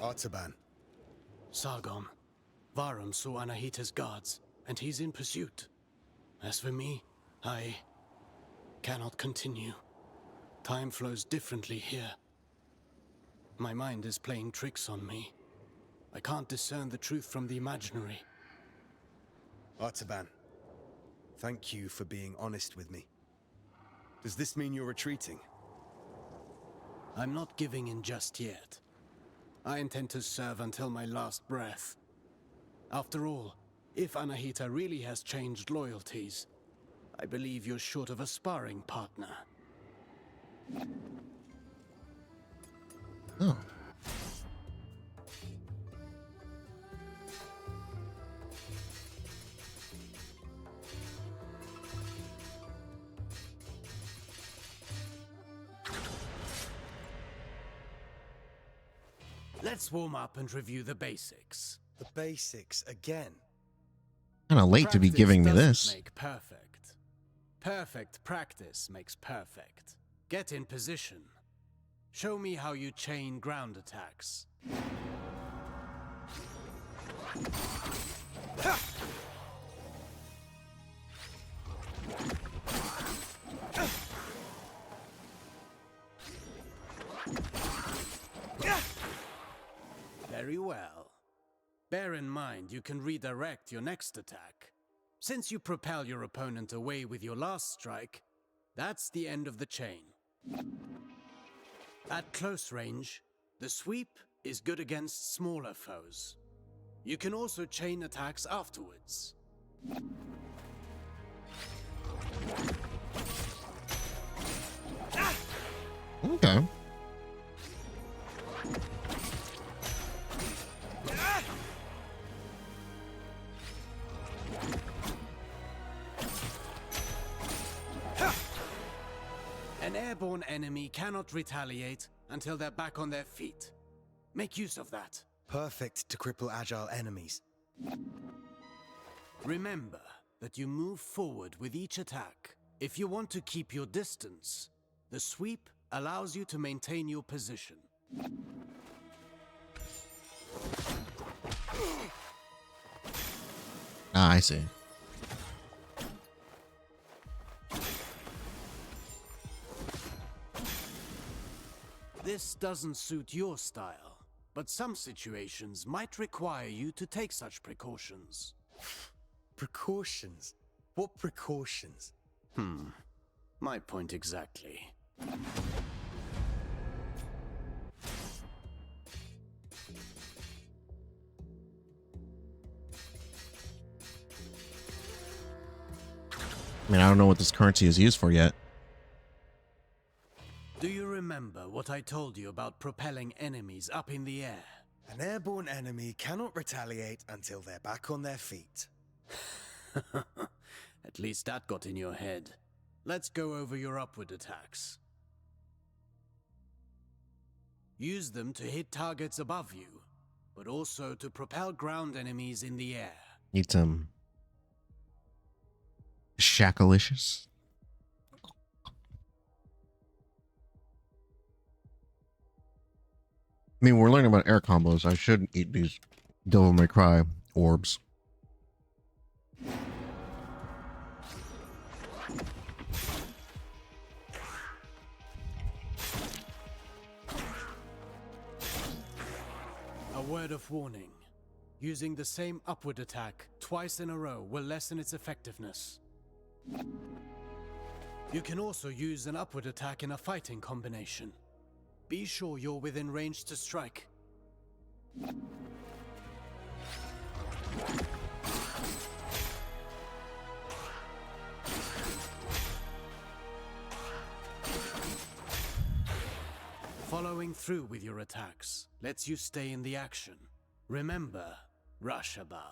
Artaban. Sargon. Varum saw Anahita's guards, and he's in pursuit. As for me, I cannot continue. Time flows differently here. My mind is playing tricks on me. I can't discern the truth from the imaginary. Artaban, thank you for being honest with me. Does this mean you're retreating? I'm not giving in just yet. I intend to serve until my last breath. After all, if Anahita really has changed loyalties, I believe you're short of a sparring partner. Oh. Let's warm up and review the basics. The basics again? Kind of late to be giving me this. Make perfect. Perfect practice makes perfect. Get in position. Show me how you chain ground attacks. Very well. Bear in mind you can redirect your next attack. Since you propel your opponent away with your last strike, that's the end of the chain. At close range, the sweep is good against smaller foes. You can also chain attacks afterwards. Okay. An airborne enemy cannot retaliate until they're back on their feet. Make use of that. Perfect to cripple agile enemies. Remember that you move forward with each attack. If you want to keep your distance, the sweep allows you to maintain your position. Ah, I see. This doesn't suit your style, but some situations might require you to take such precautions. Precautions? What precautions? My point exactly. I mean, I don't know what this currency is used for yet. Do you remember what I told you about propelling enemies up in the air? An airborne enemy cannot retaliate until they're back on their feet. At least that got in your head. Let's go over your upward attacks. Use them to hit targets above you, but also to propel ground enemies in the air. Need some Shackalicious. I mean, we're learning about air combos. I should eat these Devil May Cry orbs. A word of warning. Using the same upward attack twice in a row will lessen its effectiveness. You can also use an upward attack in a fighting combination. Be sure you're within range to strike. Following through with your attacks lets you stay in the action. Remember, Rashaba.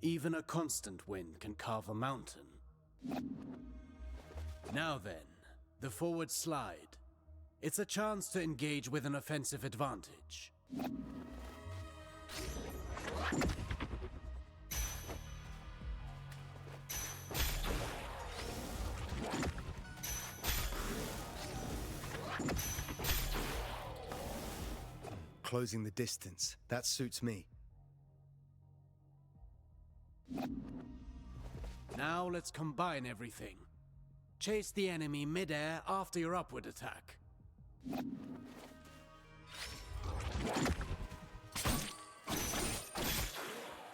Even a constant wind can carve a mountain. Now then, the forward slide. It's a chance to engage with an offensive advantage. Closing the distance. That suits me. Now let's combine everything. Chase the enemy mid-air after your upward attack.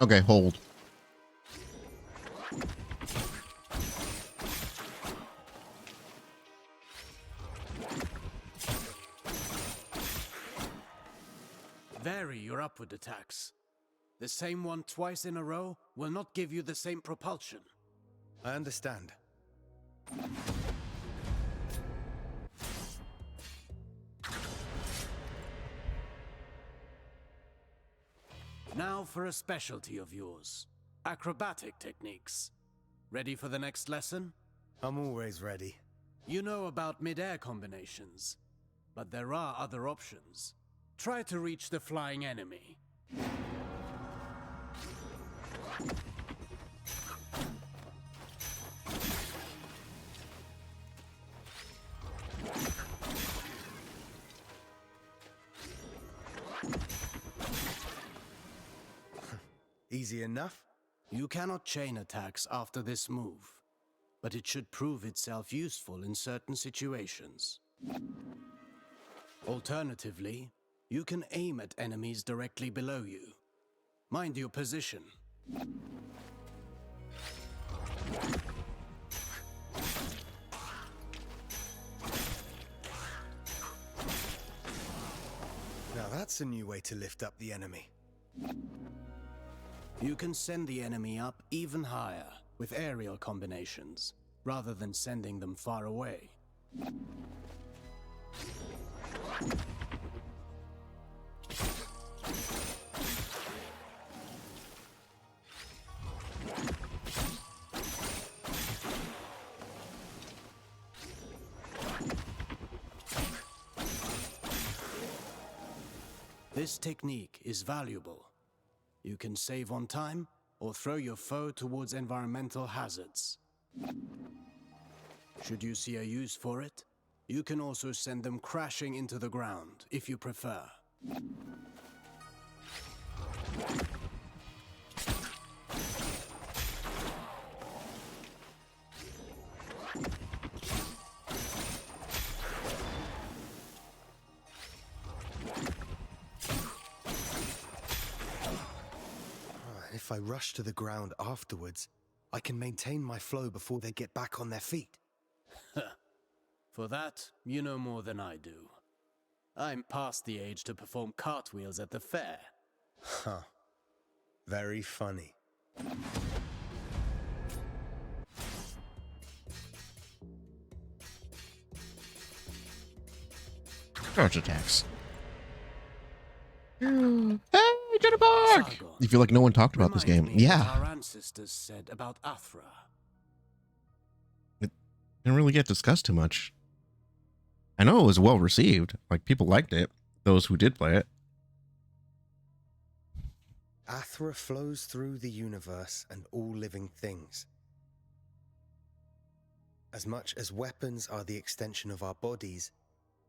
Okay, hold. Vary your upward attacks. The same one twice in a row will not give you the same propulsion. I understand. Now for a specialty of yours. Acrobatic techniques. Ready for the next lesson? I'm always ready. You know about mid-air combinations, but there are other options. Try to reach the flying enemy. Easy enough? You cannot chain attacks after this move, but it should prove itself useful in certain situations. Alternatively, you can aim at enemies directly below you. Mind your position. Now that's a new way to lift up the enemy. You can send the enemy up even higher with aerial combinations, rather than sending them far away. This technique is valuable. You can save on time or throw your foe towards environmental hazards. Should you see a use for it, you can also send them crashing into the ground if you prefer. If I rush to the ground afterwards, I can maintain my flow before they get back on their feet. For that, you know more than I do. I'm past the age to perform cartwheels at the fair. Huh. Very funny. Charge attacks. Hey, Jenny Park! You feel like no one talked about this game. Yeah. What our ancestors said about Athra. It didn't really get discussed too much. I know it was well received. Like, people liked it. Those who did play it. Athra flows through the universe and all living things. As much as weapons are the extension of our bodies,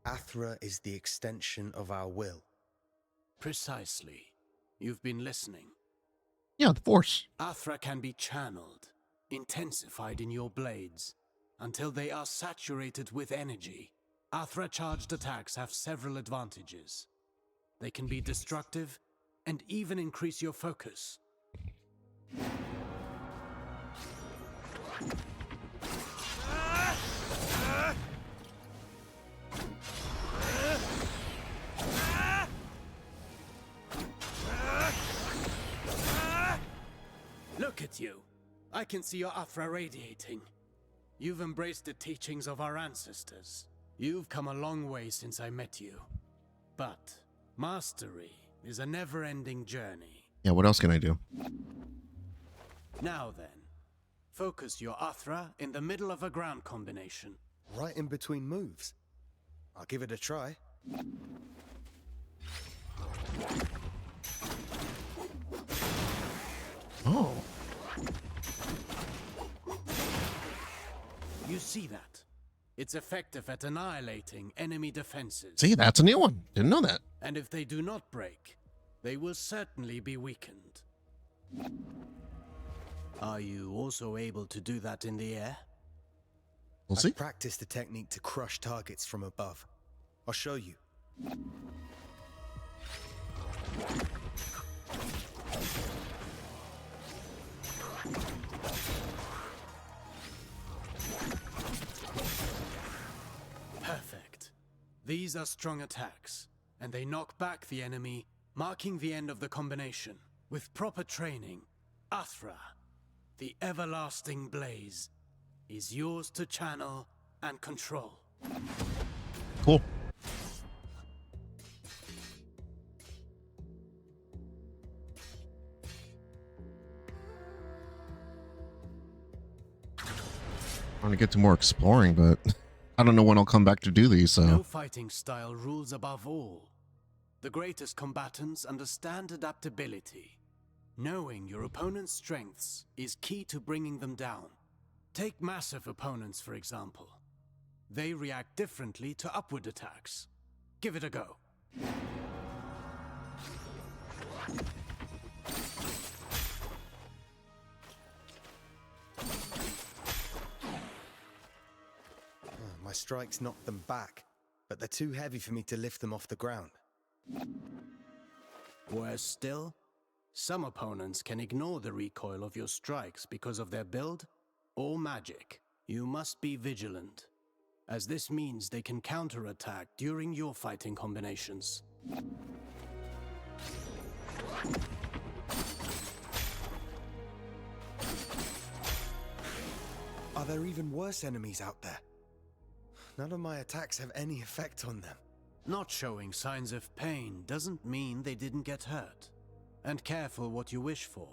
Athra is the extension of our will. Precisely. You've been listening. Yeah, the Force. Athra can be channeled, intensified in your blades, until they are saturated with energy. Athra-charged attacks have several advantages. They can be destructive and even increase your focus. Look at you. I can see your Athra radiating. You've embraced the teachings of our ancestors. You've come a long way since I met you. But mastery is a never-ending journey. Yeah, what else can I do? Now then, focus your Athra in the middle of a ground combination. Right in between moves. I'll give it a try. Oh. You see that? It's effective at annihilating enemy defenses. See, that's a new one. Didn't know that. And if they do not break, they will certainly be weakened. Are you also able to do that in the air? We'll see. I've practiced the technique to crush targets from above. I'll show you. Perfect. These are strong attacks, and they knock back the enemy, marking the end of the combination. With proper training, Athra, the everlasting blaze, is yours to channel and control. Cool. I want to get to more exploring, but I don't know when I'll come back to do these, so. No fighting style rules above all. The greatest combatants understand adaptability. Knowing your opponent's strengths is key to bringing them down. Take massive opponents, for example. They react differently to upward attacks. Give it a go. My strikes knocked them back, but they're too heavy for me to lift them off the ground. Worse still, some opponents can ignore the recoil of your strikes because of their build or magic. You must be vigilant, as this means they can counterattack during your fighting combinations. Are there even worse enemies out there? None of my attacks have any effect on them. Not showing signs of pain doesn't mean they didn't get hurt. And careful what you wish for.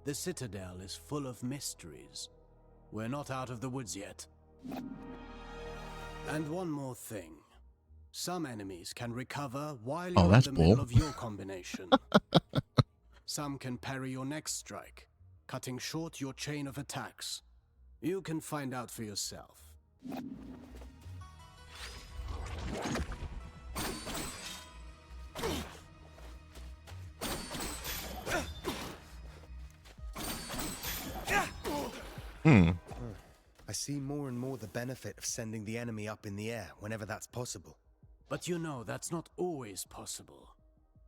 The Citadel is full of mysteries. We're not out of the woods yet. And one more thing. Some enemies can recover while you're in the middle of your combination. Some can parry your next strike, cutting short your chain of attacks. You can find out for yourself. I see more and more the benefit of sending the enemy up in the air whenever that's possible. But you know that's not always possible.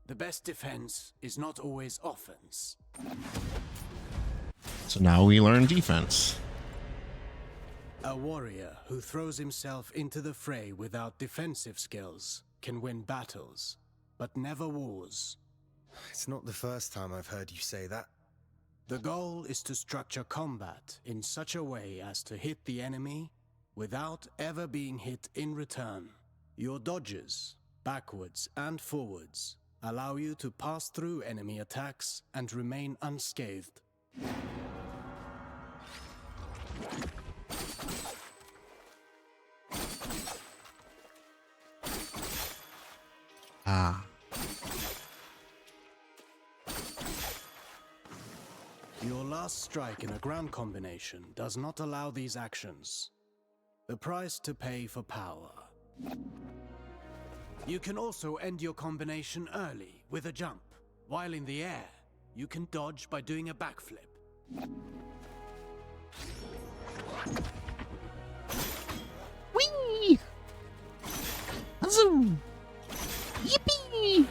The best defense is not always offense. So now we learn defense. A warrior who throws himself into the fray without defensive skills can win battles, but never wars. It's not the first time I've heard you say that. The goal is to structure combat in such a way as to hit the enemy without ever being hit in return. Your dodges, backwards and forwards, allow you to pass through enemy attacks and remain unscathed. Ah. Your last strike in a ground combination does not allow these actions. The price to pay for power. You can also end your combination early with a jump. While in the air, you can dodge by doing a backflip. Whee! Zoom! Yippee!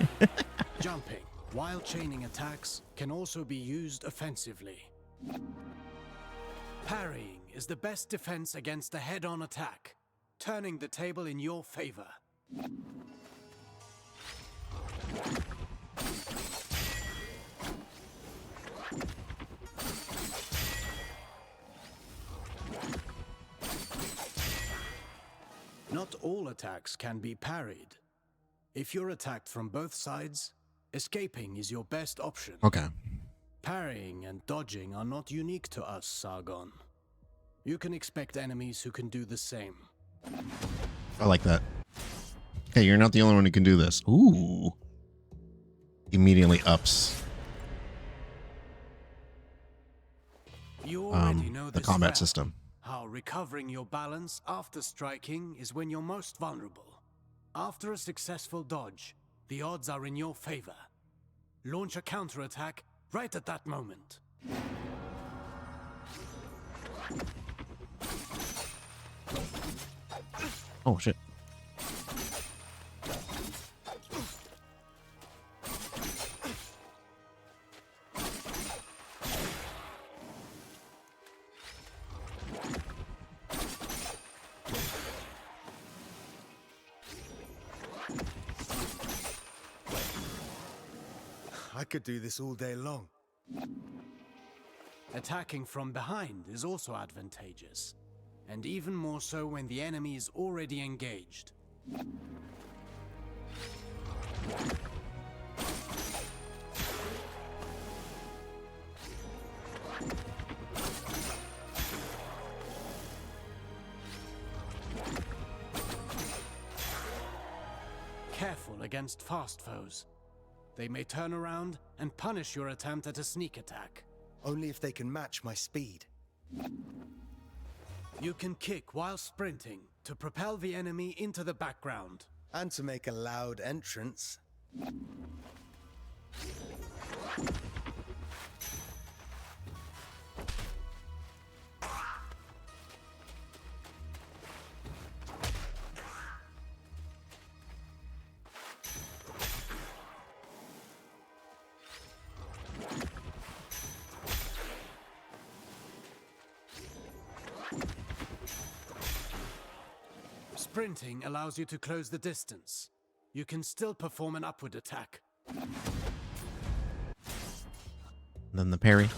Jumping While chaining attacks can also be used offensively. Parrying is the best defense against a head-on attack, turning the table in your favor. Not all attacks can be parried. If you're attacked from both sides, escaping is your best option. Okay. Parrying and dodging are not unique to us, Sargon. You can expect enemies who can do the same. I like that. Hey, you're not the only one who can do this. Ooh. Immediately ups You already know the this combat well. system. How recovering your balance after striking is when you're most vulnerable. After a successful dodge, the odds are in your favor. Launch a counterattack right at that moment. Oh, shit. I could do this all day long. Attacking from behind is also advantageous, and even more so when the enemy is already engaged. Careful against fast foes. They may turn around and punish your attempt at a sneak attack. Only if they can match my speed. You can kick while sprinting to propel the enemy into the background. And to make a loud entrance. Sprinting allows you to close the distance. You can still perform an upward attack. Then the parry.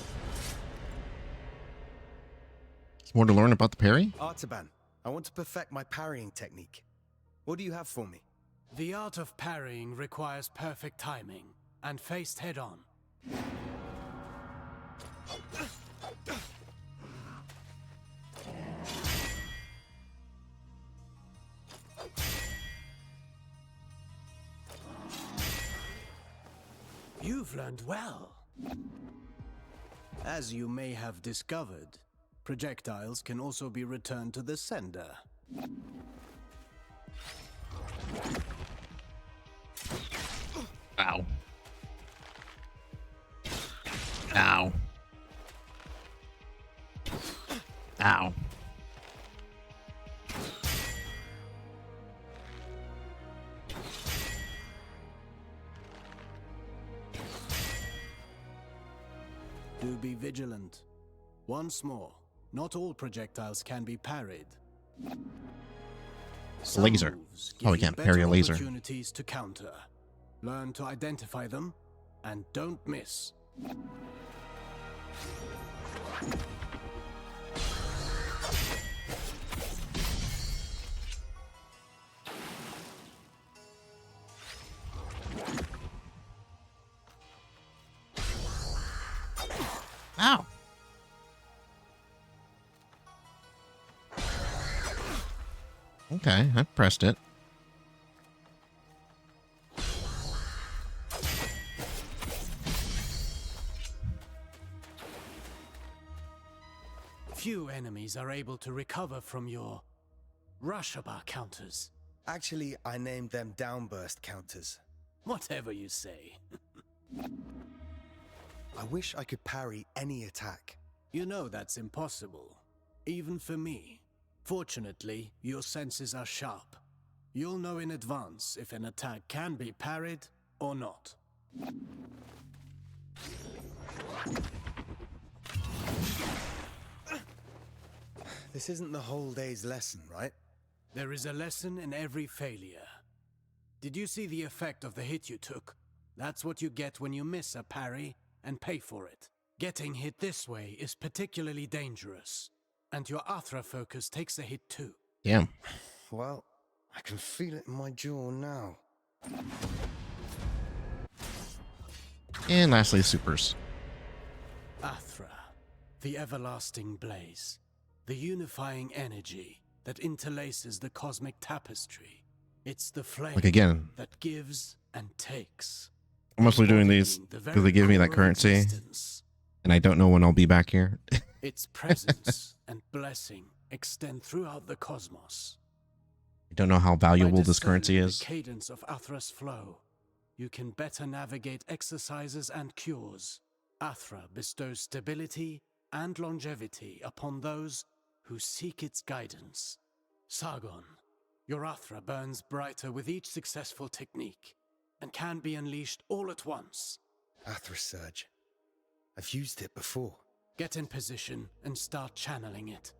There's more to learn about the parry? Artaban, I want to perfect my parrying technique. What do you have for me? The art of parrying requires perfect timing and faced head-on. You've learned well. As you may have discovered, projectiles can also be returned to the sender. Ow. Ow. Ow. Do be vigilant. Once more, not all projectiles can be parried. Some Laser. moves Oh, we give you can't parry a better laser. Opportunities to counter. Learn to identify them, and don't miss. Ow. Okay, I pressed it. Few enemies are able to recover from your Rushaba counters. Actually, I named them downburst counters. Whatever you say. I wish I could parry any attack. You know that's impossible, even for me. Fortunately, your senses are sharp. You'll know in advance if an attack can be parried or not. This isn't the whole day's lesson, right? There is a lesson in every failure. Did you see the effect of the hit you took? That's what you get when you miss a parry and pay for it. Getting hit this way is particularly dangerous, and your Athra focus takes a hit too. Damn. Well, I can feel it in my jaw now. And lastly, supers. Athra, the everlasting blaze, the unifying energy that interlaces the cosmic tapestry. It's the flame Like again, that gives and takes. I'm mostly doing these because they give me that currency, and I don't know when I'll be back here. Its presence and blessing extend throughout the cosmos. I don't know how valuable this currency By is. discerning the cadence of Athra's flow, you can better navigate exercises and cures. Athra bestows stability and longevity upon those who seek its guidance. Sargon, your Athra burns brighter with each successful technique, and can be unleashed all at once. Athra Surge. I've used it before. Get in position and start channeling it.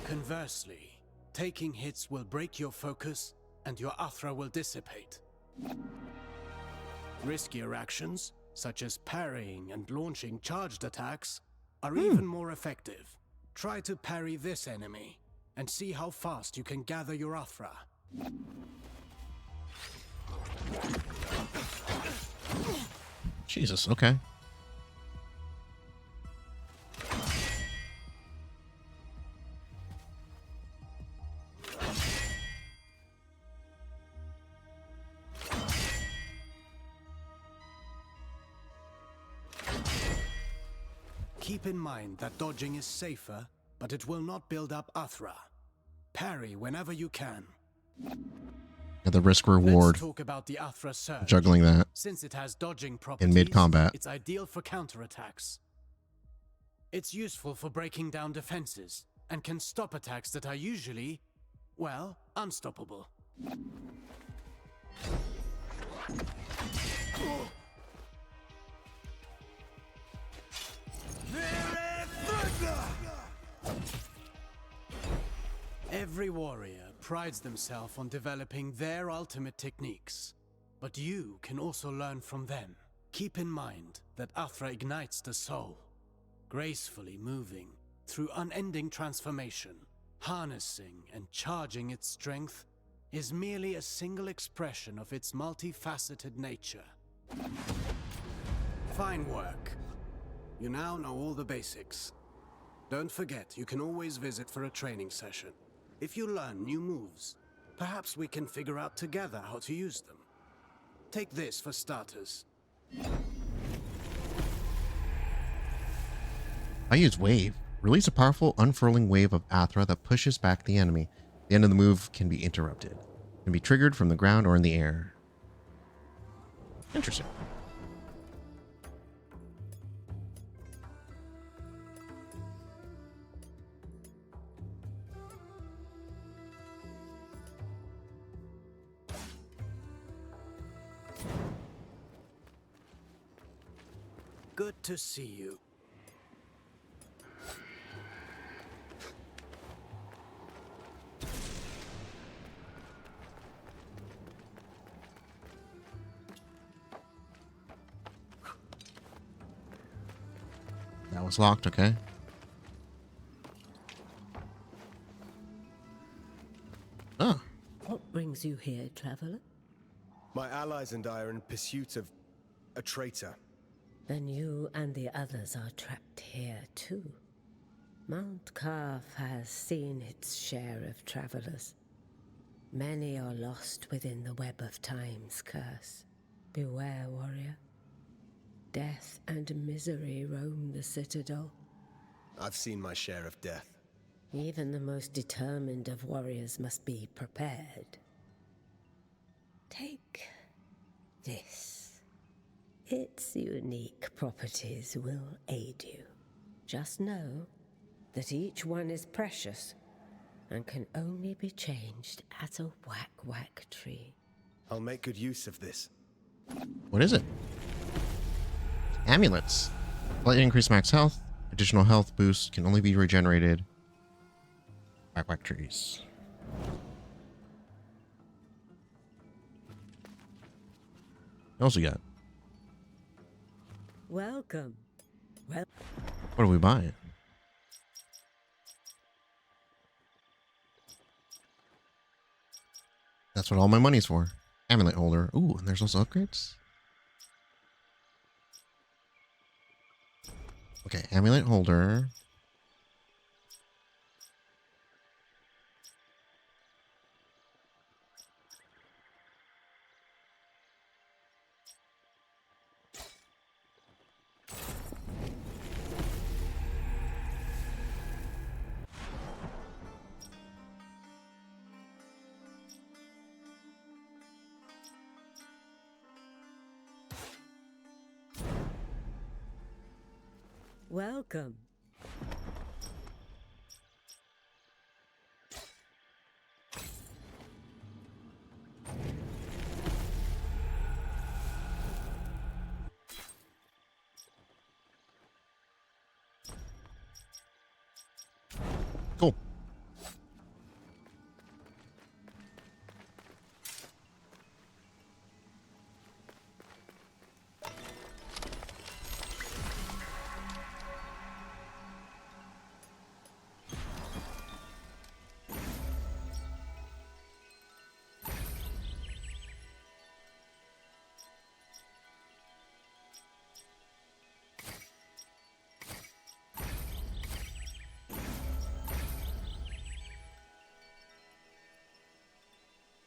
Conversely, taking hits will break your focus and your Athra will dissipate. Riskier actions, such as parrying and launching charged attacks, are even more effective. Try to parry this enemy, and see how fast you can gather your Athra. Jesus, okay. Keep in mind that dodging is safer, but it will not build up Athra. Parry whenever you can. Yeah, the risk reward. Let's talk about the Athra Surge. Juggling that. Since it has dodging properties, in mid-combat. It's ideal for counterattacks. It's useful for breaking down defenses, and can stop attacks that are usually, well, unstoppable. Every warrior prides themselves on developing their ultimate techniques, but you can also learn from them. Keep in mind that Athra ignites the soul, gracefully moving through unending transformation. Harnessing and charging its strength is merely a single expression of its multifaceted nature. Fine work. You now know all the basics. Don't forget, you can always visit for a training session. If you learn new moves, perhaps we can figure out together how to use them. Take this for starters. I use Wave. Release a powerful, unfurling wave of Athra that pushes back the enemy. The end of the move can be interrupted. It can be triggered from the ground or in the air. Interesting. Good to see you. That was locked, okay. Ah. What brings you here, traveler? My allies and I are in pursuit of a traitor. Then you and the others are trapped here too. Mount Carf has seen its share of travelers. Many are lost within the web of time's curse. Beware, warrior. Death and misery roam the citadel. I've seen my share of death. Even the most determined of warriors must be prepared. Take this. Its unique properties will aid you. Just know that each one is precious and can only be changed as a whack-whack tree. I'll make good use of this. What is it? Amulets. Slightly increase max health. Additional health boost can only be regenerated. Whack-whack trees. What else we got? Welcome. What do we buy? That's what all my money's for. Amulet holder. Ooh, and there's also upgrades. Okay, amulet holder. Welcome. Cool.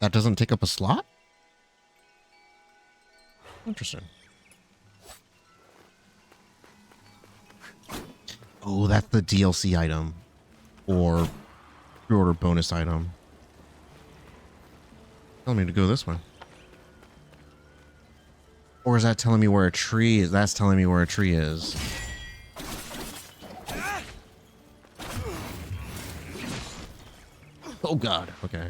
That doesn't take up a slot? Interesting. Oh, that's the DLC item. Or pre-order bonus item. Telling me to go this way. Or is that telling me where a tree is? That's telling me where a tree is. Oh god, okay.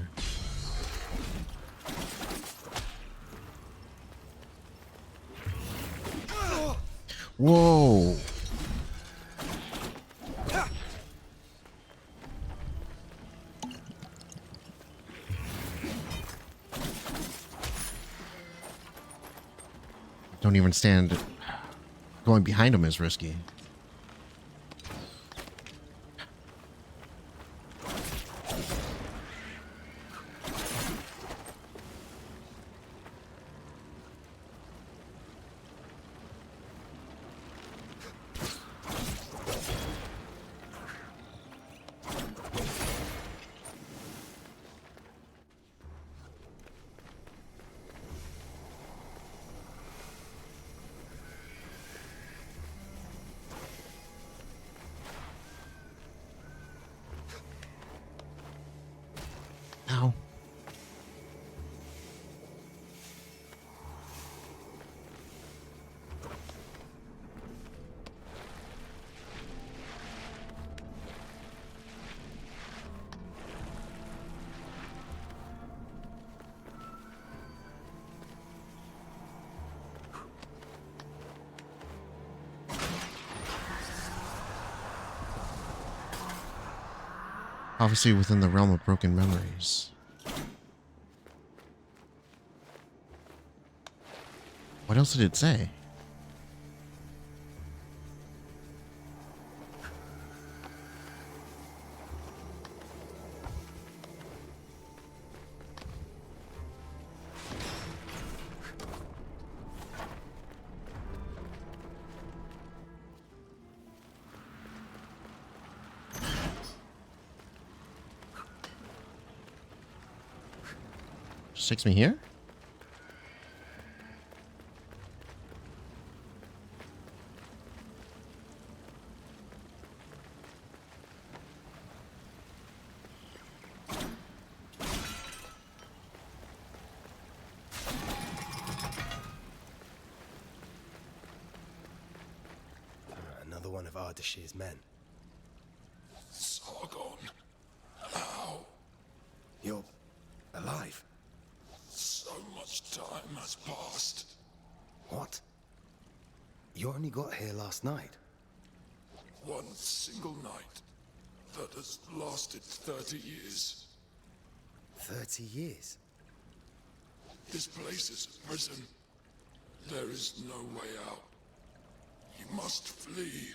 Whoa. Don't even stand. Going behind him is risky. Ow. Obviously within the realm of broken memories. What else did it say? Just takes me here? one of Ardashir's men. Sargon. How? You're alive. So much time has passed. What? You only got here last night. One single night that has lasted 30 years. 30 years? This place is a prison. There is no way out. You must flee.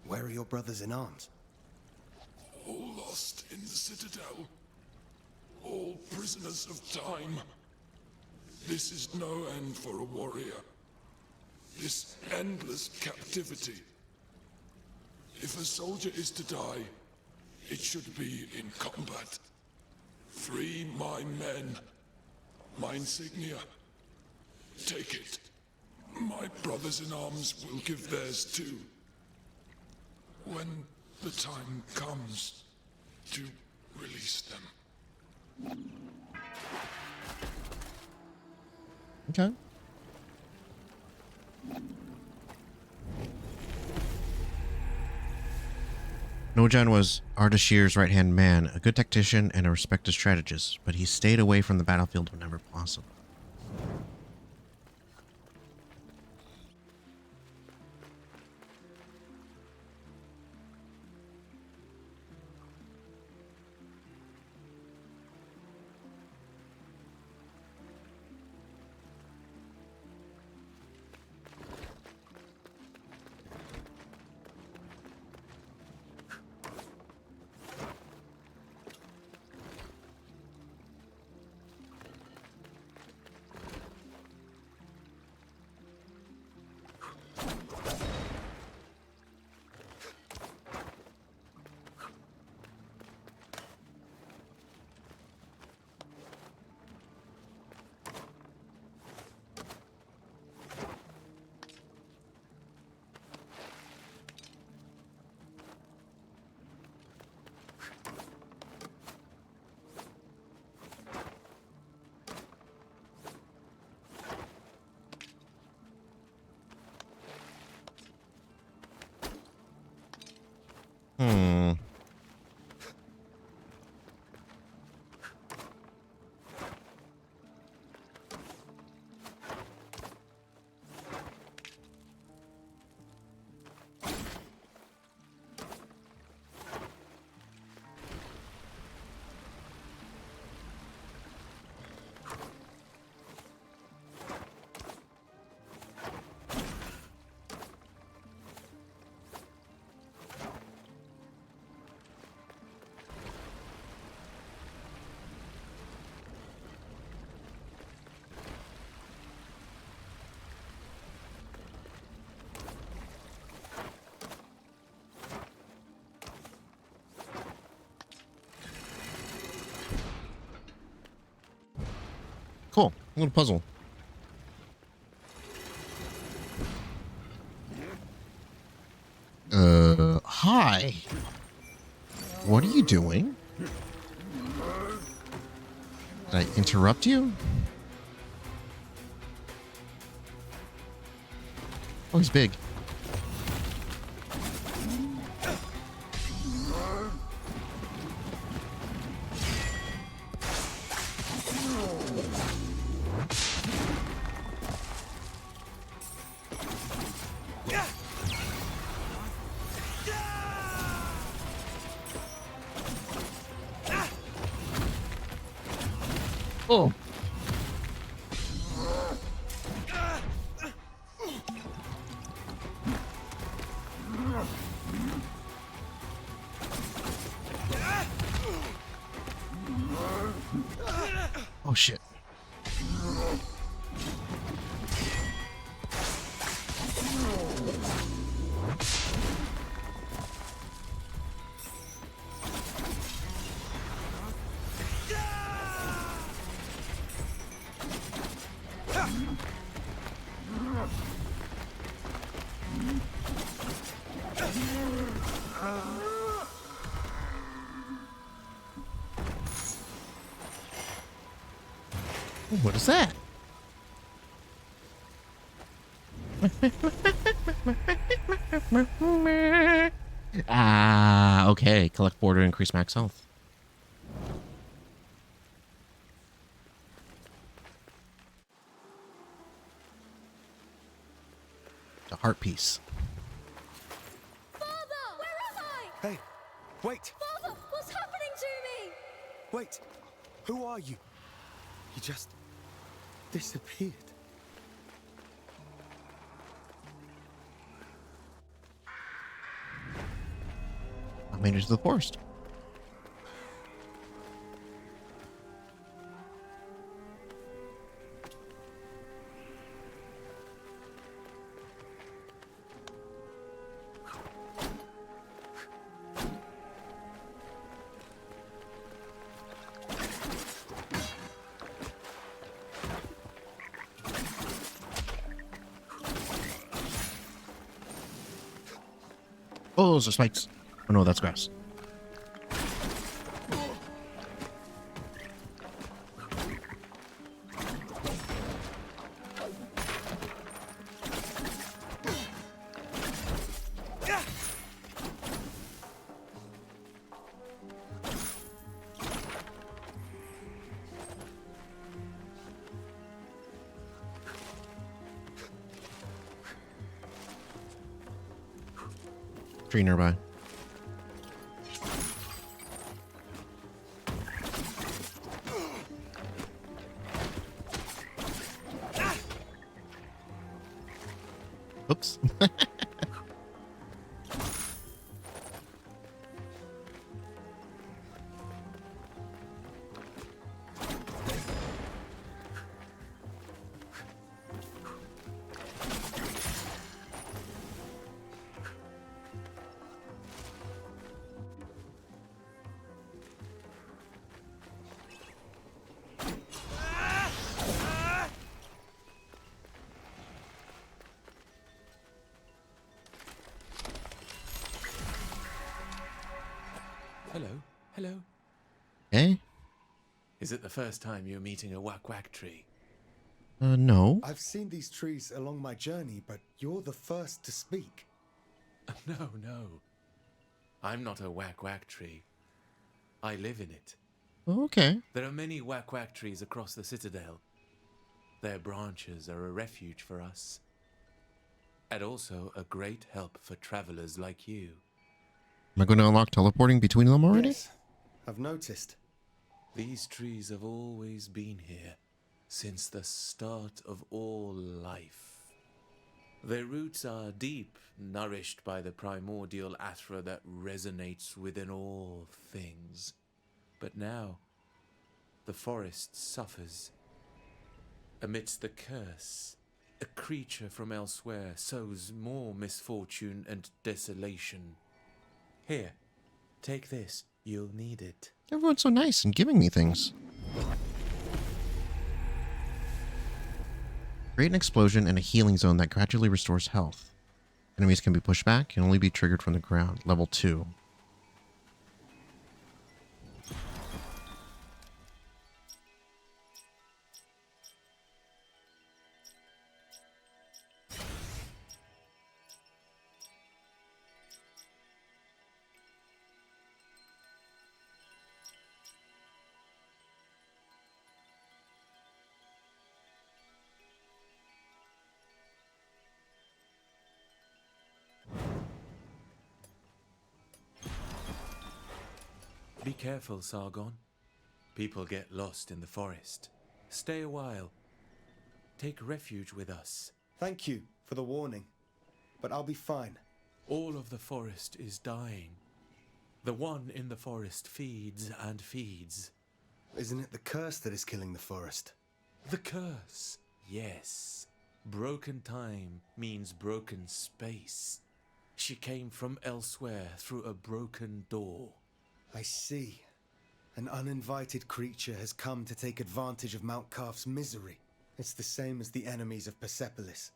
Where are your brothers in arms? All lost in the Citadel. All prisoners of time. This is no end for a warrior. This endless captivity. If a soldier is to die, it should be in combat. Free my men. My insignia. Take it. My brothers in arms will give theirs too. When the time comes to release them. Okay. Nojan was Ardashir's right-hand man, a good tactician and a respected strategist, but he stayed away from the battlefield whenever possible. Cool. A little puzzle. Hi. What are you doing? Did I interrupt you? Oh, he's big. Oh. Oh shit. What is that? Ah, okay. Collect border, increase max health. The heart piece. Father! Where am I? Hey, wait! Father, what's happening to me? Wait! Who are you? You just disappeared. I made it to the forest. Oh, those are spikes. Oh no, that's grass. Tree nearby. Oops. Hello, hello. Hey? Is it the first time you're meeting a whack tree? No. I've seen these trees along my journey, but you're the first to speak. No, no. I'm not a whack tree. I live in it. Okay. There are many whack trees across the citadel. Their branches are a refuge for us. And also a great help for travelers like you. Am I going to unlock teleporting between them already? Yes, I've noticed. These trees have always been here, since the start of all life. Their roots are deep, nourished by the primordial athra that resonates within all things. But now, the forest suffers. Amidst the curse, a creature from elsewhere sows more misfortune and desolation. Here, take this. You'll need it. Everyone's so nice and giving me things. Create an explosion and a healing zone that gradually restores health. Enemies can be pushed back and only be triggered from the ground. Level 2. Be careful, Sargon. People get lost in the forest. Stay a while. Take refuge with us. Thank you for the warning, but I'll be fine. All of the forest is dying. The one in the forest feeds and feeds. Isn't it the curse that is killing the forest? The curse, yes. Broken time means broken space. She came from elsewhere through a broken door. I see. An uninvited creature has come to take advantage of Mount Calf's misery. It's the same as the enemies of Persepolis.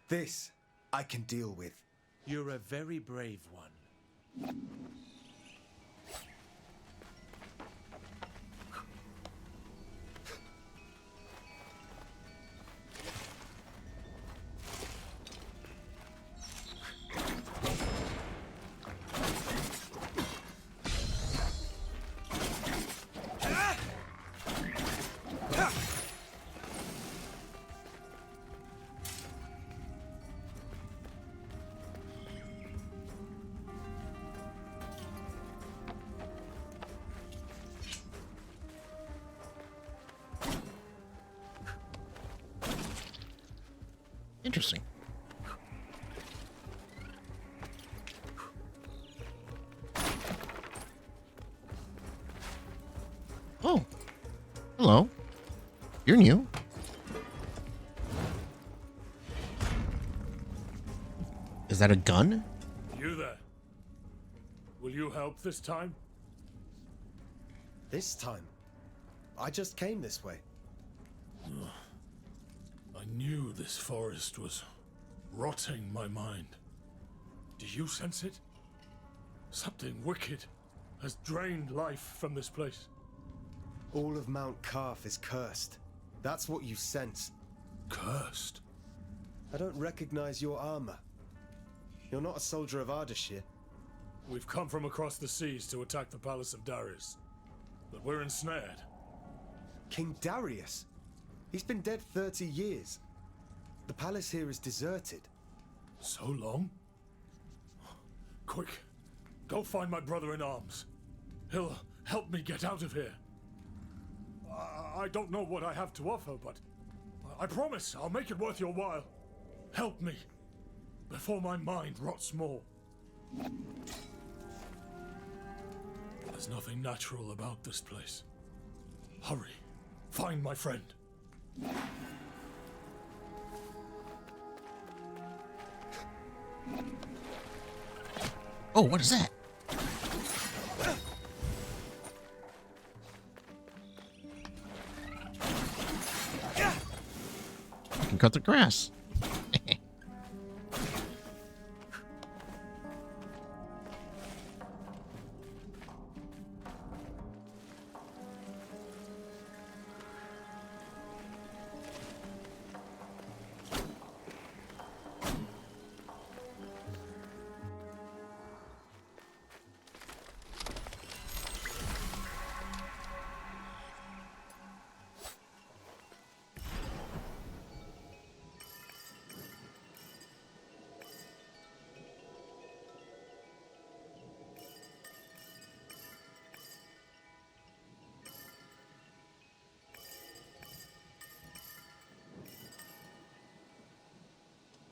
This I can deal with. You're a very brave one. Interesting. Oh, hello. You're new. Is that a gun? You there? Will you help this time? This time? I just came this way. I knew this forest was rotting my mind. Do you sense it? Something wicked has drained life from this place. All of Mount Carf is cursed. That's what you sense. Cursed? I don't recognize your armor. You're not a soldier of Ardashir. We've come from across the seas to attack the palace of Darius, but we're ensnared. King Darius? He's been dead 30 years. The palace here is deserted. So long? Quick, go find my brother in arms. He'll help me get out of here. I don't know what I have to offer, but I promise I'll make it worth your while. Help me, before my mind rots more. There's nothing natural about this place. Hurry, find my friend. Oh, what is that? You can cut the grass.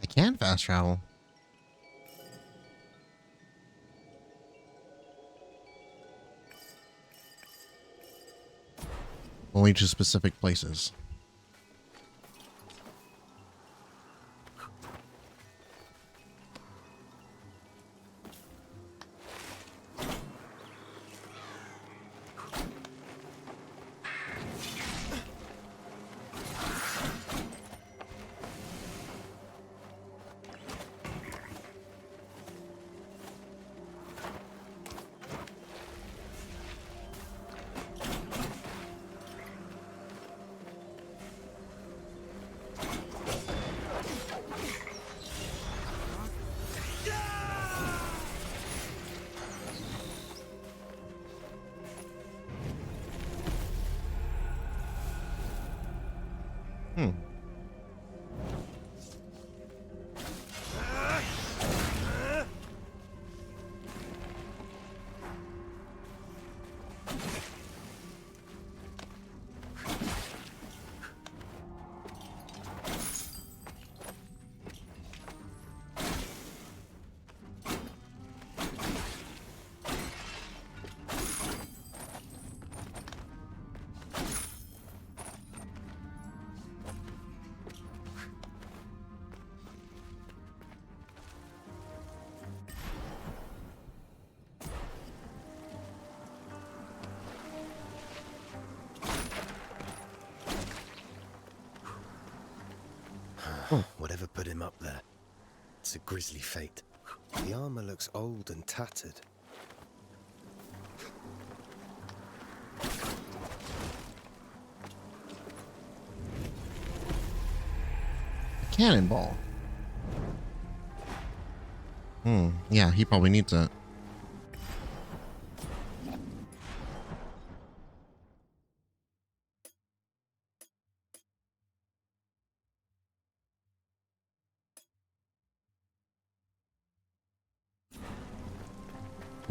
I can fast travel. Only to specific places. Whatever put him up there. It's a grisly fate. The armor looks old and tattered. Cannonball. Yeah, he probably needs that.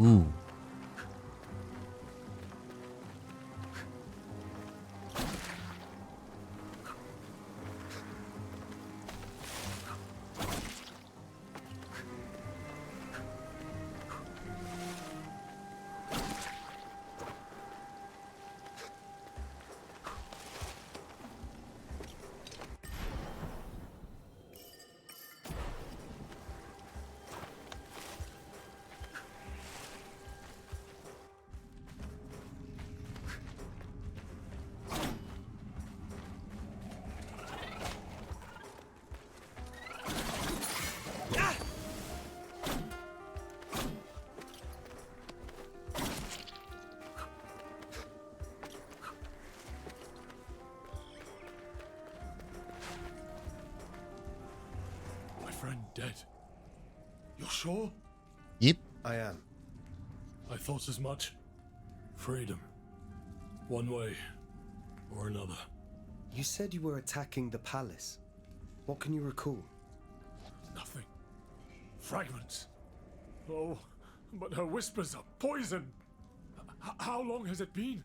Ooh. friend dead. You're sure? Yep. I am. I thought as much. Freedom. One way or another. You said you were attacking the palace. What can you recall? Nothing. Fragments. Oh, but her whispers are poison. How long has it been?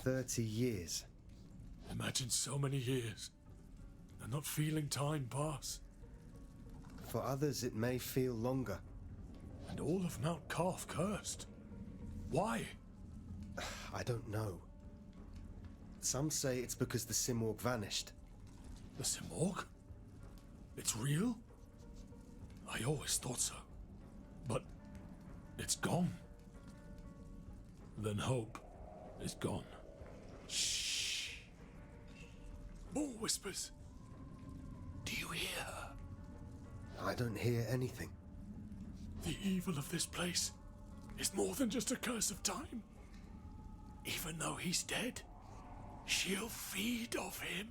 30 years. Imagine so many years, and not feeling time pass. For others, it may feel longer. And all of Mount Carth cursed. Why? I don't know. Some say it's because the Simorg vanished. The Simorg? It's real? I always thought so. But it's gone. Then hope is gone. Shh. More whispers. Do you hear her? I don't hear anything. The evil of this place is more than just a curse of time. Even though he's dead, she'll feed off him.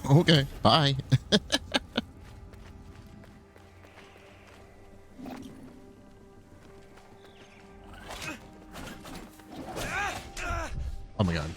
Okay, bye. Oh my god.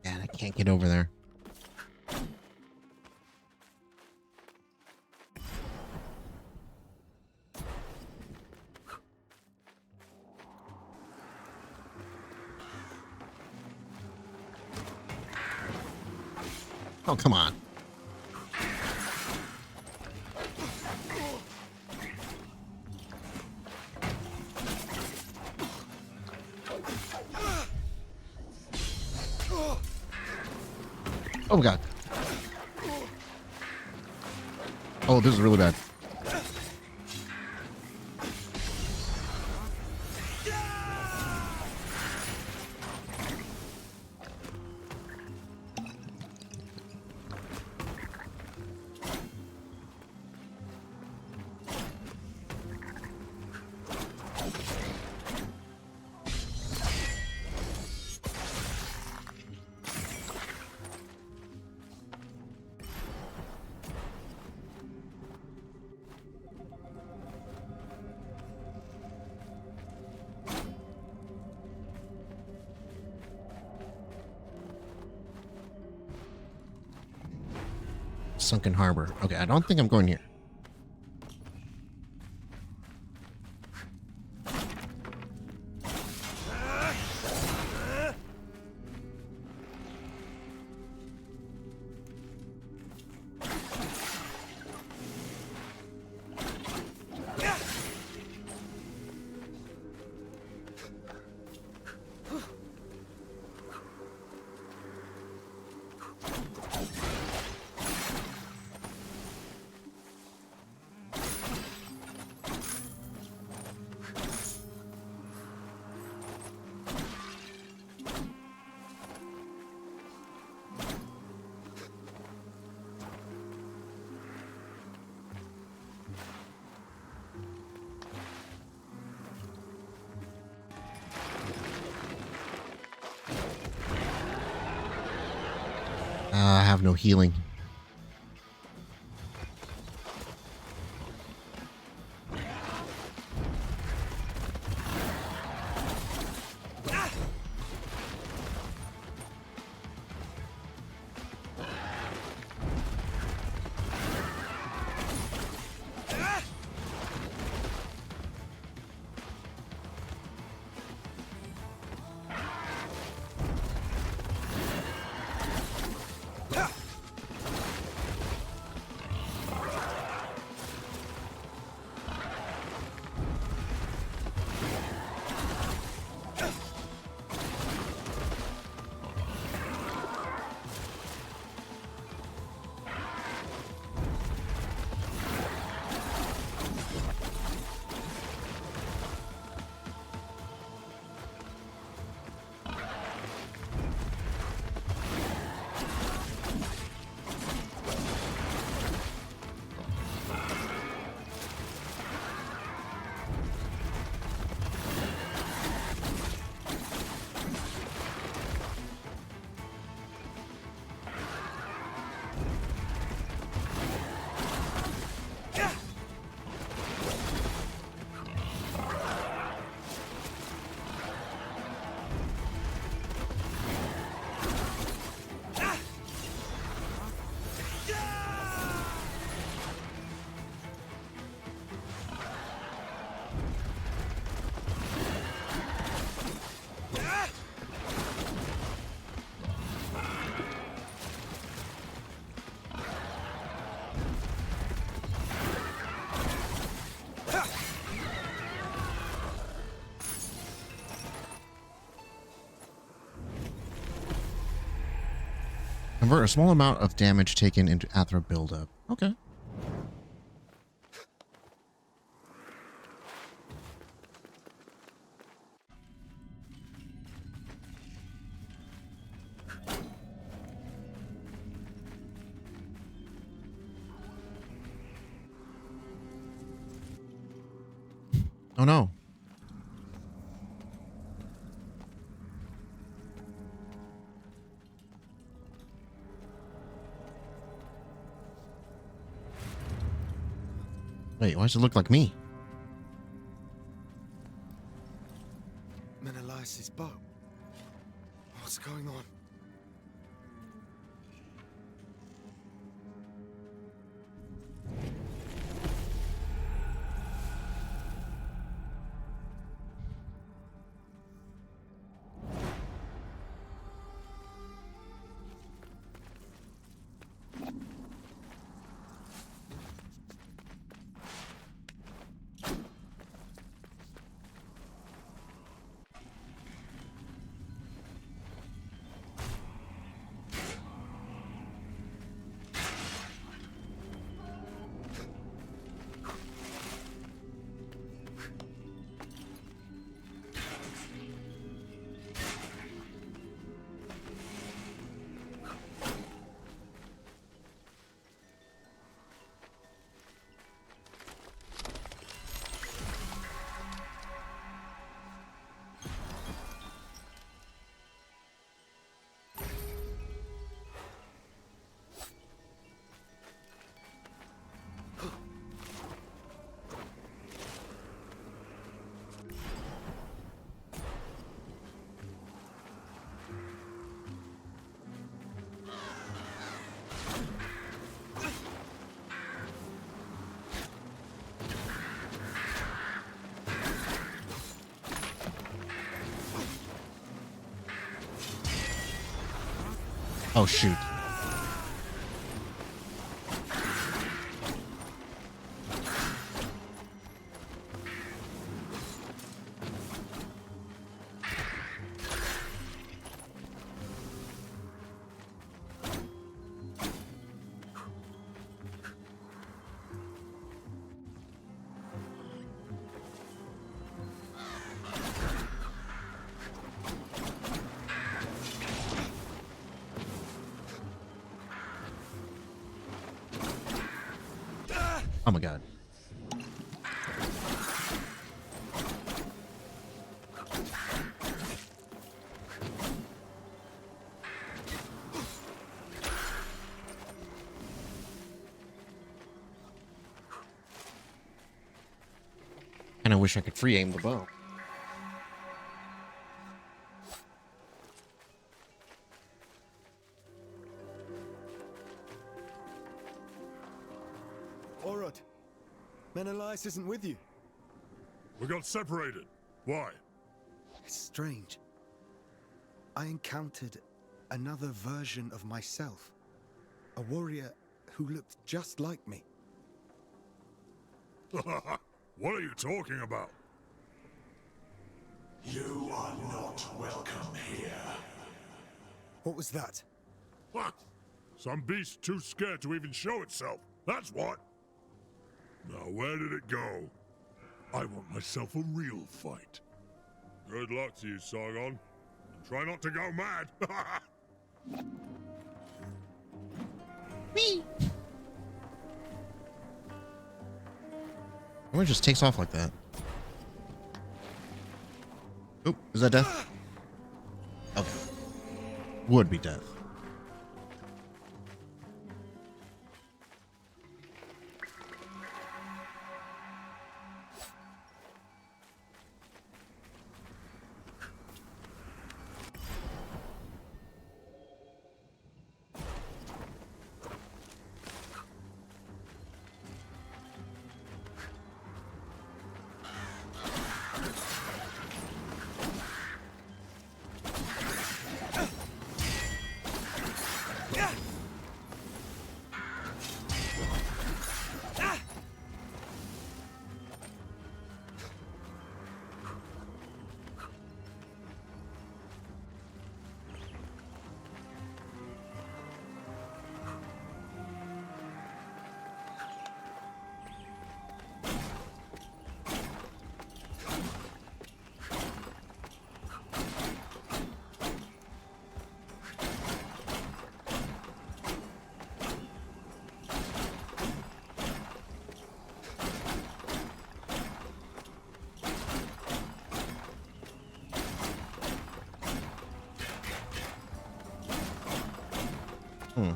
Man, I can't get over there. Oh, come on. Oh, God. Oh, this is really bad. Sunken Harbor. Okay, I don't think I'm going here. I have no healing. Convert a small amount of damage taken into Athra buildup. Okay. Oh no. Wait, why does it look like me? Menelaus' bow. What's going on? Oh, shoot. Oh my god. And I wish I could free aim the bow. Orod, Menelaus isn't with you. We got separated. Why? It's strange. I encountered another version of myself. A warrior who looked just like me. What are you talking about? You are not welcome here. What was that? What? Some beast too scared to even show itself. That's what. Now, where did it go? I want myself a real fight. Good luck to you, Sargon. And try not to go mad. Whee! Or it just takes off like that. Oh, is that death? Okay. Would be death. Hmm.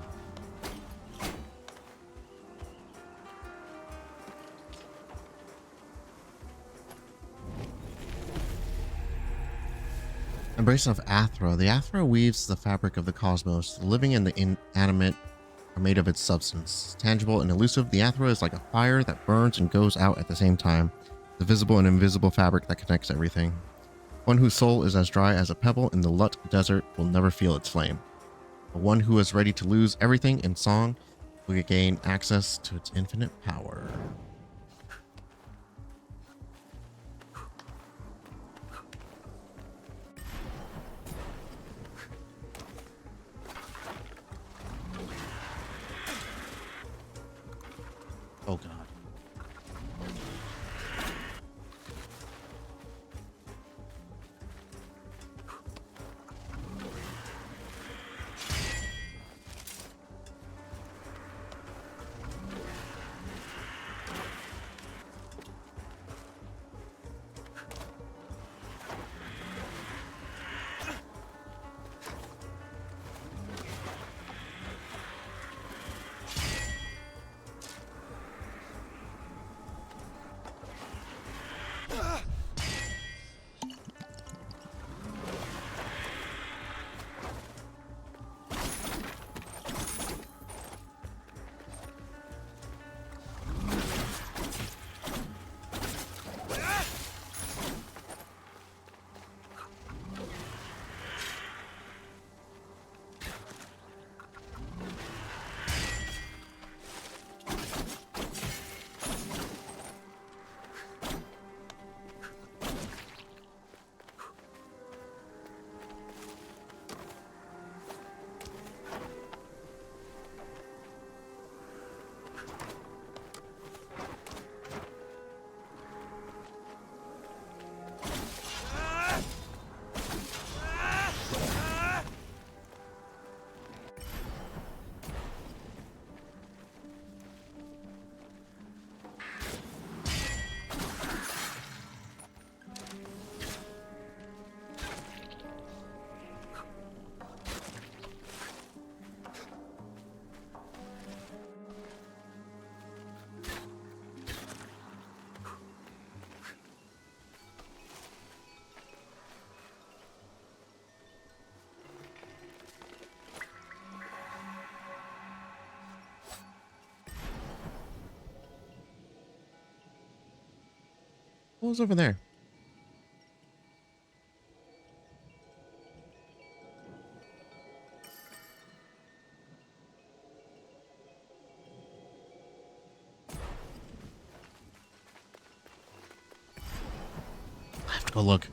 Embrace of Athra. The Athra weaves the fabric of the cosmos. The living and the inanimate are made of its substance. Tangible and elusive, the Athra is like a fire that burns and goes out at the same time. The visible and invisible fabric that connects everything. One whose soul is as dry as a pebble in the Lut desert will never feel its flame. But one who is ready to lose everything in song will gain access to its infinite power. Oh god. What was over there? I have to go look.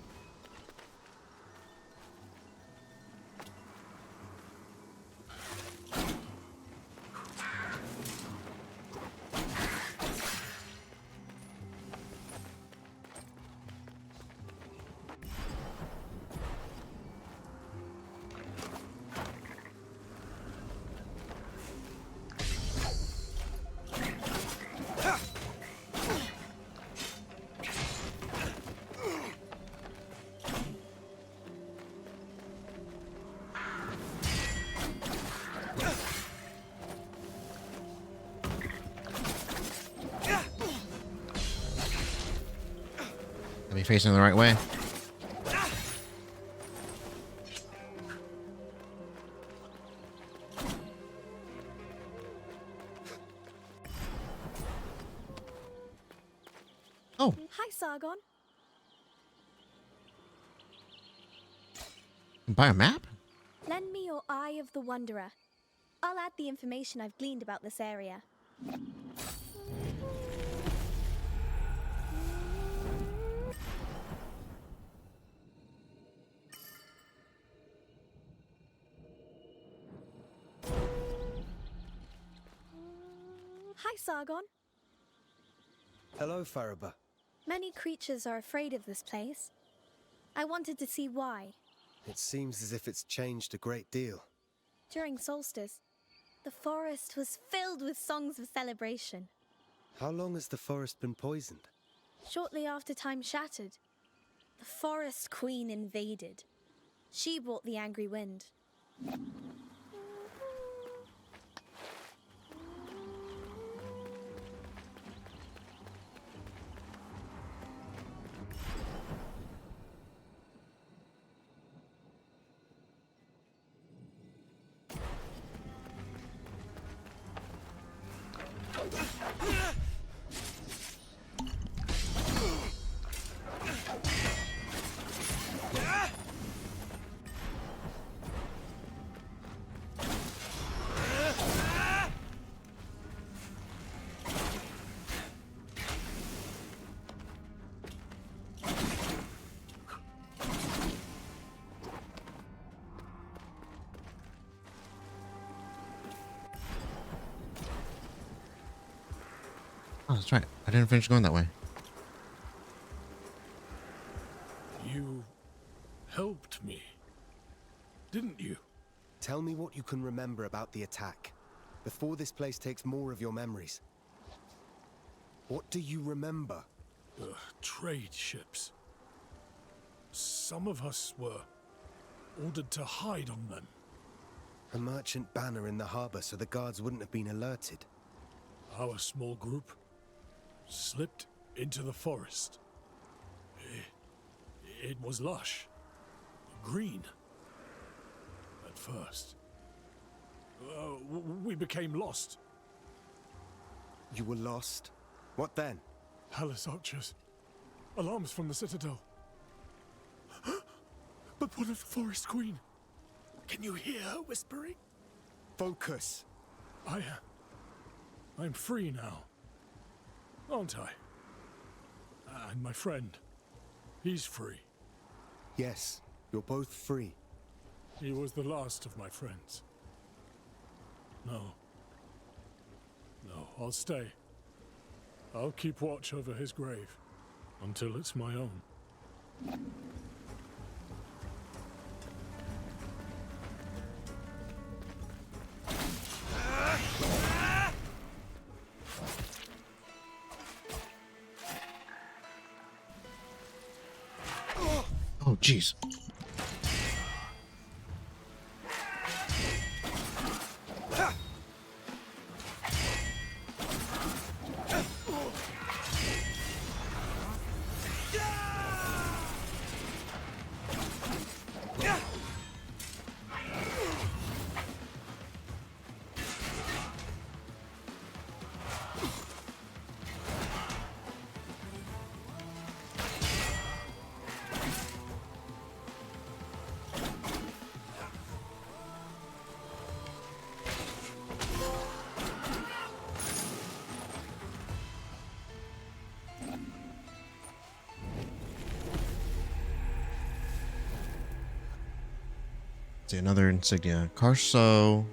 Are we facing the right way? Oh. Hi, Sargon. Buy a map? Lend me your Eye of the Wanderer. I'll add the information I've gleaned about this area. Hi, Sargon. Hello, Faraba. Many creatures are afraid of this place. I wanted to see why. It seems as if it's changed a great deal. During solstice, the forest was filled with songs of celebration. How long has the forest been poisoned? Shortly after time shattered, the forest queen invaded. She brought the angry wind. Oh, that's right. I didn't finish going that way. You helped me, didn't you? Tell me what you can remember about the attack, before this place takes more of your memories. What do you remember? Trade ships. Some of us were ordered to hide on them. A merchant banner in the harbor so the guards wouldn't have been alerted. Our small group slipped into the forest. It was lush, green, at first. We became lost. You were lost? What then? Palace archers. Alarms from the citadel. But what of the forest queen? Can you hear her whispering? Focus. I'm free now. Aren't I? And my friend, he's free. Yes, you're both free. He was the last of my friends. No, I'll stay. I'll keep watch over his grave until it's my own. Oh, jeez. See, another insignia. Khosrow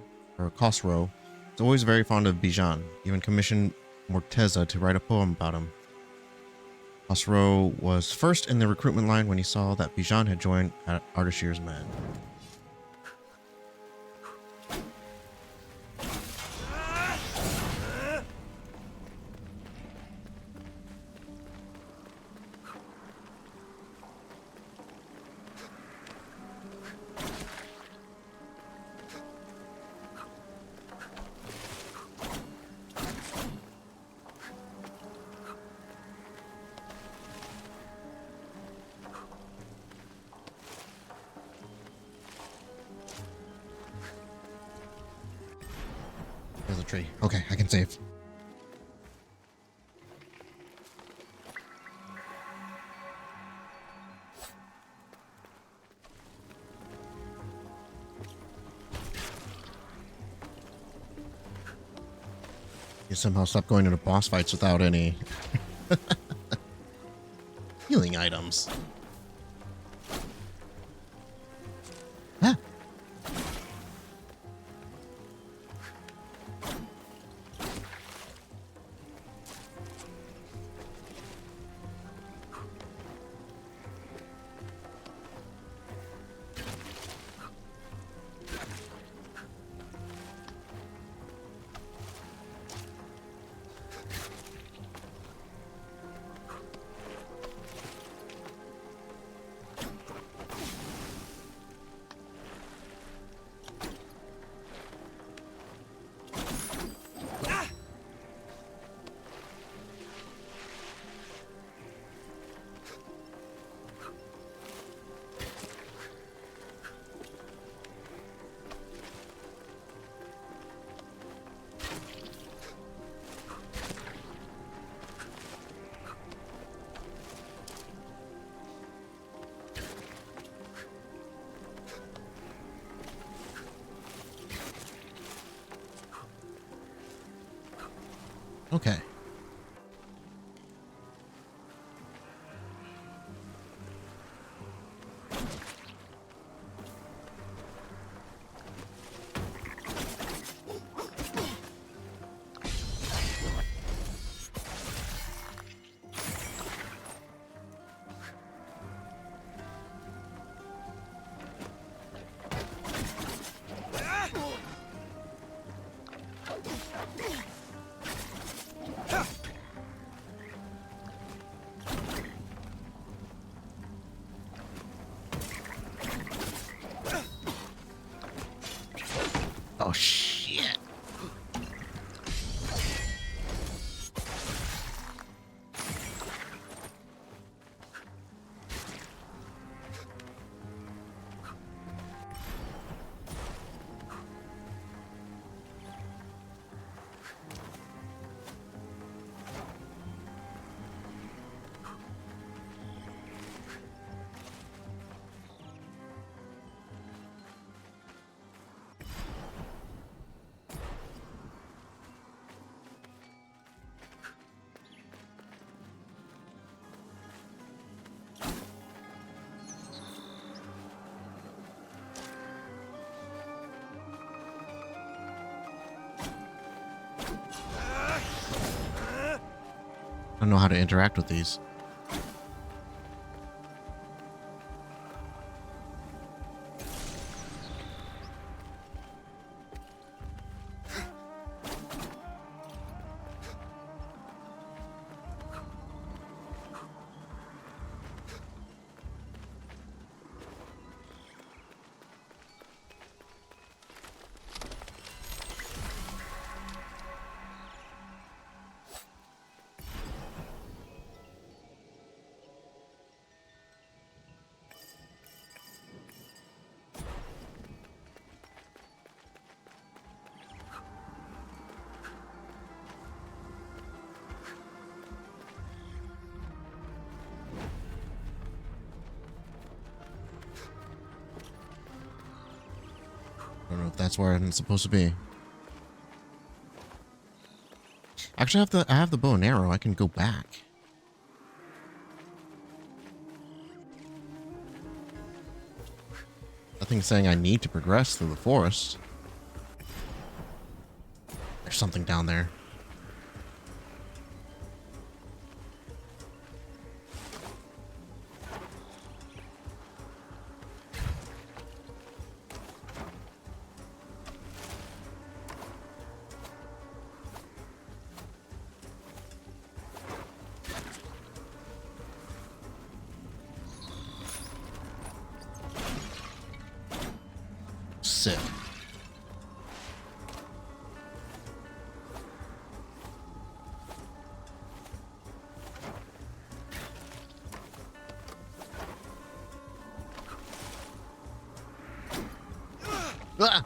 is always very fond of Bijan. Even commissioned Morteza to write a poem about him. Khosrow was first in the recruitment line when he saw that Bijan had joined Ardashir's men. There's a tree. Okay, I can save. You somehow stop going into boss fights without any healing items. Ah. Okay. Oh, shit. I don't know how to interact with these. I don't know if that's where I'm supposed to be. Actually, I have the bow and arrow. I can go back. Nothing's saying I need to progress through the forest. There's something down there. Sick. Ah!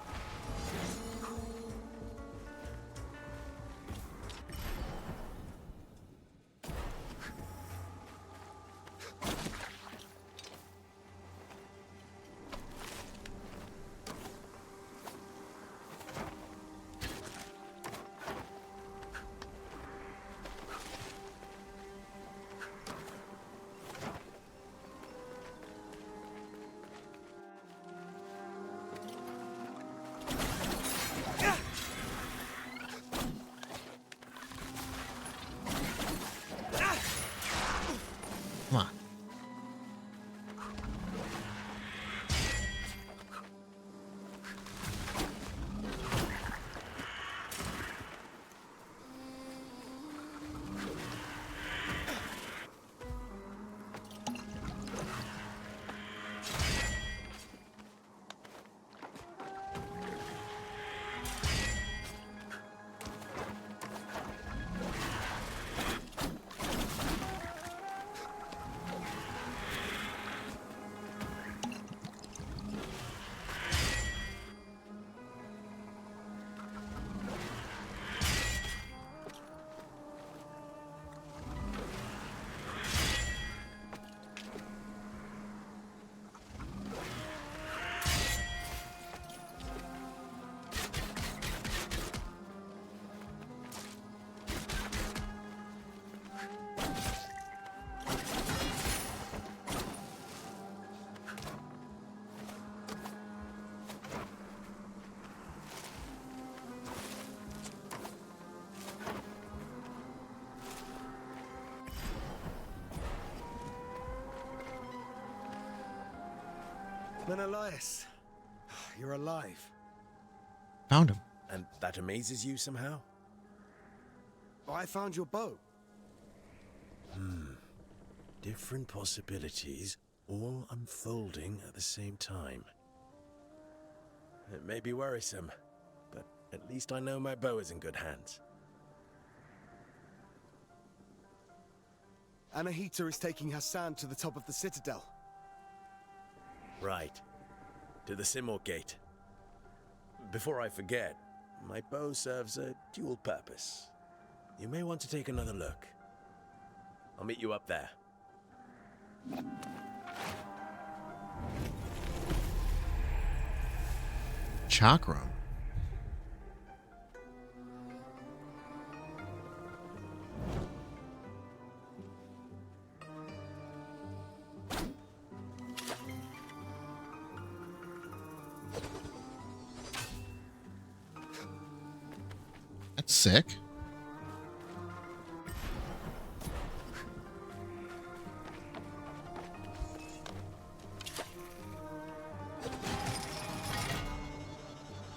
Menelaus, you're alive. Found him. And that amazes you somehow? I found your bow. Different possibilities, all unfolding at the same time. It may be worrisome, but at least I know my bow is in good hands. Anahita is taking Hassan to the top of the citadel. Right. To the Simorgh Gate. Before I forget, my bow serves a dual purpose. You may want to take another look. I'll meet you up there. Chakram. That's sick.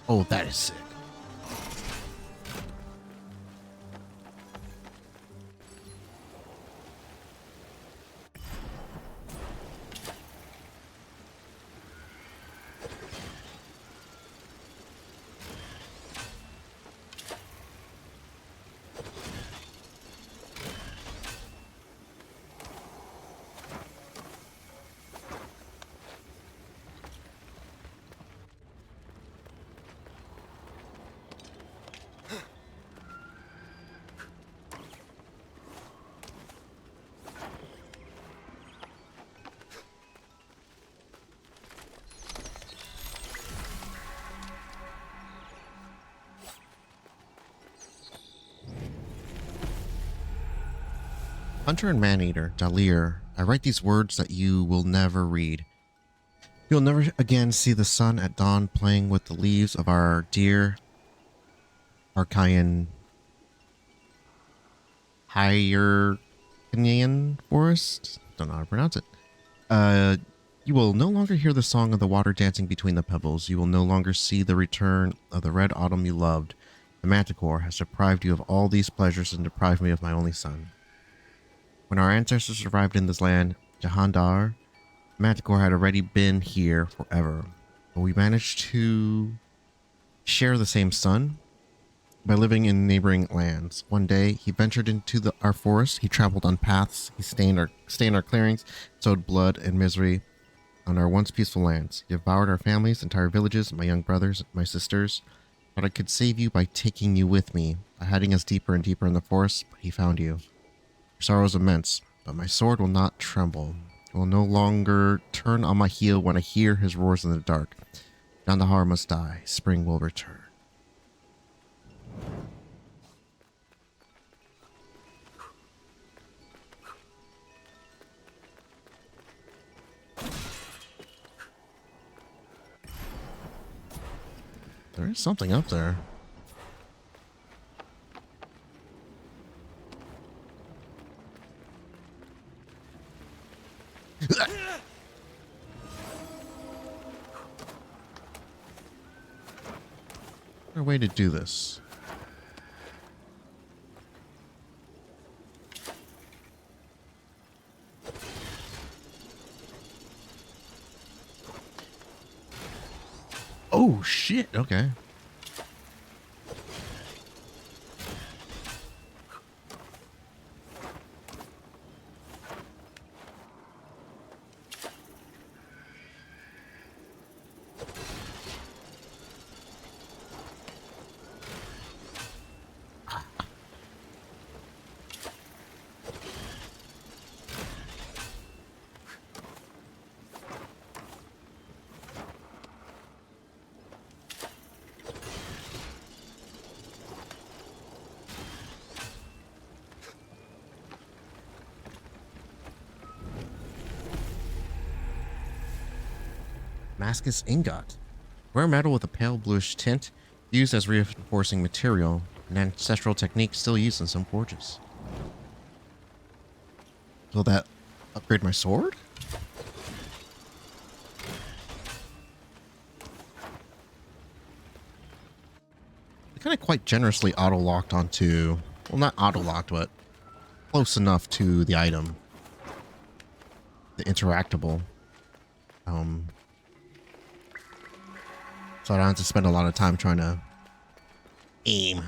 Oh, that is sick. Hunter and Maneater, Dalir, I write these words that you will never read. You'll never again see the sun at dawn playing with the leaves of our dear Archaean Hyrcanian forest. Don't know how to pronounce it. You will no longer hear the song of the water dancing between the pebbles. You will no longer see the return of the red autumn you loved. The Manticore has deprived you of all these pleasures and deprived me of my only son. When our ancestors arrived in this land, Jahandar, Manticore had already been here forever. But we managed to share the same sun by living in neighboring lands. One day, he ventured into our forest. He traveled on paths. He stained our clearings, sowed blood and misery on our once peaceful lands. He devoured our families, entire villages, my young brothers, my sisters. But I could save you by taking you with me, by hiding us deeper and deeper in the forest. But he found you. Your sorrow is immense, but my sword will not tremble. It will no longer turn on my heel when I hear his roars in the dark. Gandahar must die. Spring will return. There is something up there. A way to do this. Oh shit, okay. Damascus ingot. Rare metal with a pale bluish tint, used as reinforcing material, an ancestral technique still used in some forges. Will that upgrade my sword? kind of quite generously auto-locked onto, well, not auto-locked, but close enough to the item. The interactable. So I don't have to spend a lot of time trying to aim.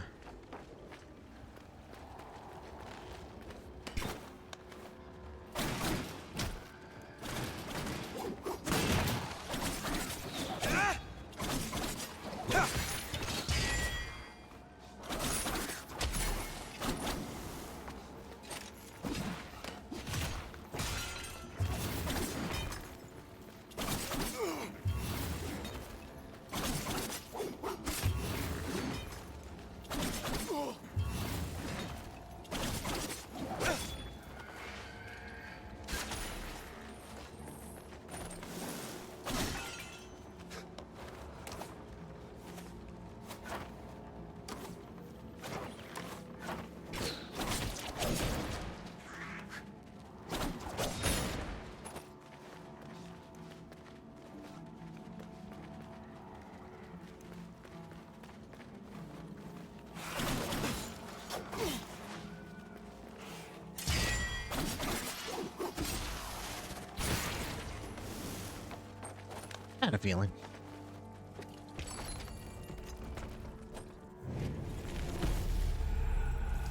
I had a feeling.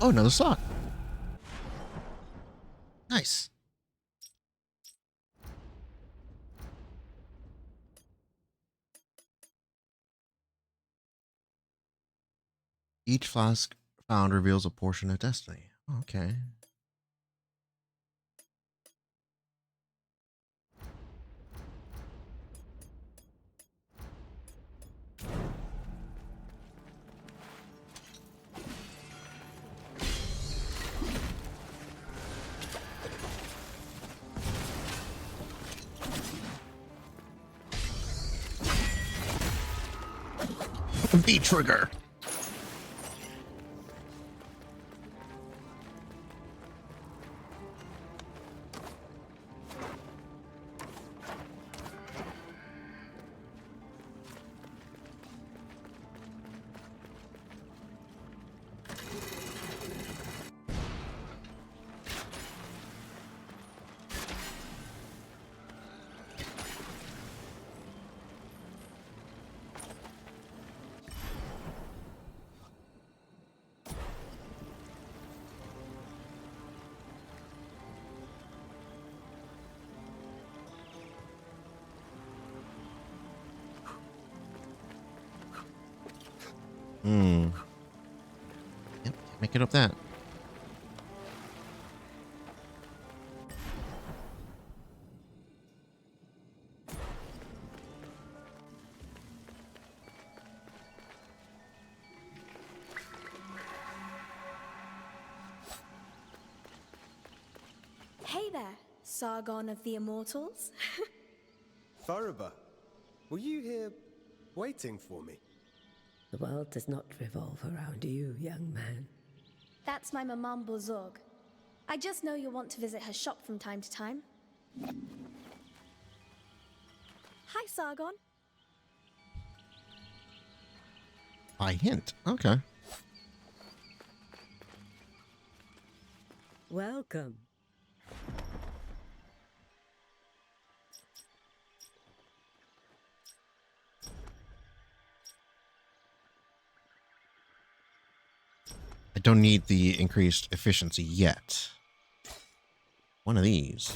Oh, another slot. Nice. Each flask found reveals a portion of destiny. Okay. V trigger. Yep, can't make it up that. Hey there, Sargon of the Immortals. Faruba, were you here waiting for me? The world does not revolve around you, young man. That's my Maman Bozorg. I just know you'll want to visit her shop from time to time. Hi, Sargon. By hint. Okay. Welcome. I don't need the increased efficiency yet. One of these.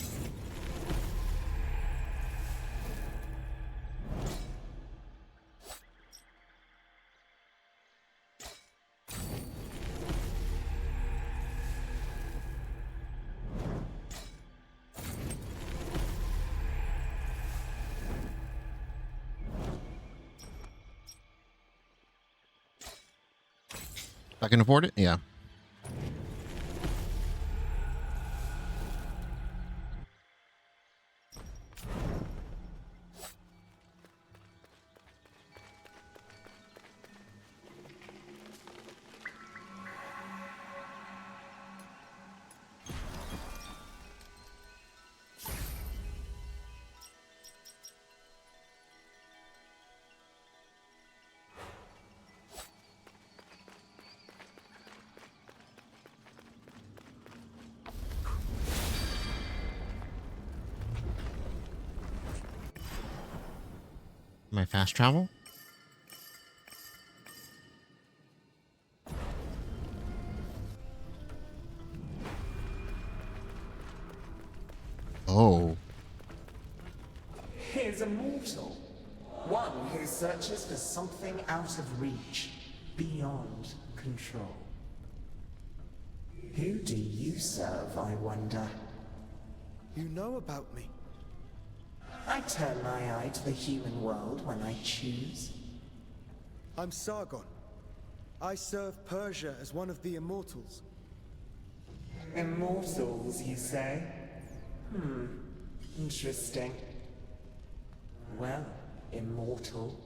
I can afford it? Yeah. Am I fast travel? Oh. Here's a mortal. One who searches for something out of reach, beyond control. Who do you serve, I wonder? You know about me. I turn my eye to the human world when I choose. I'm Sargon. I serve Persia as one of the immortals. Immortals, you say? Interesting. Well, immortal,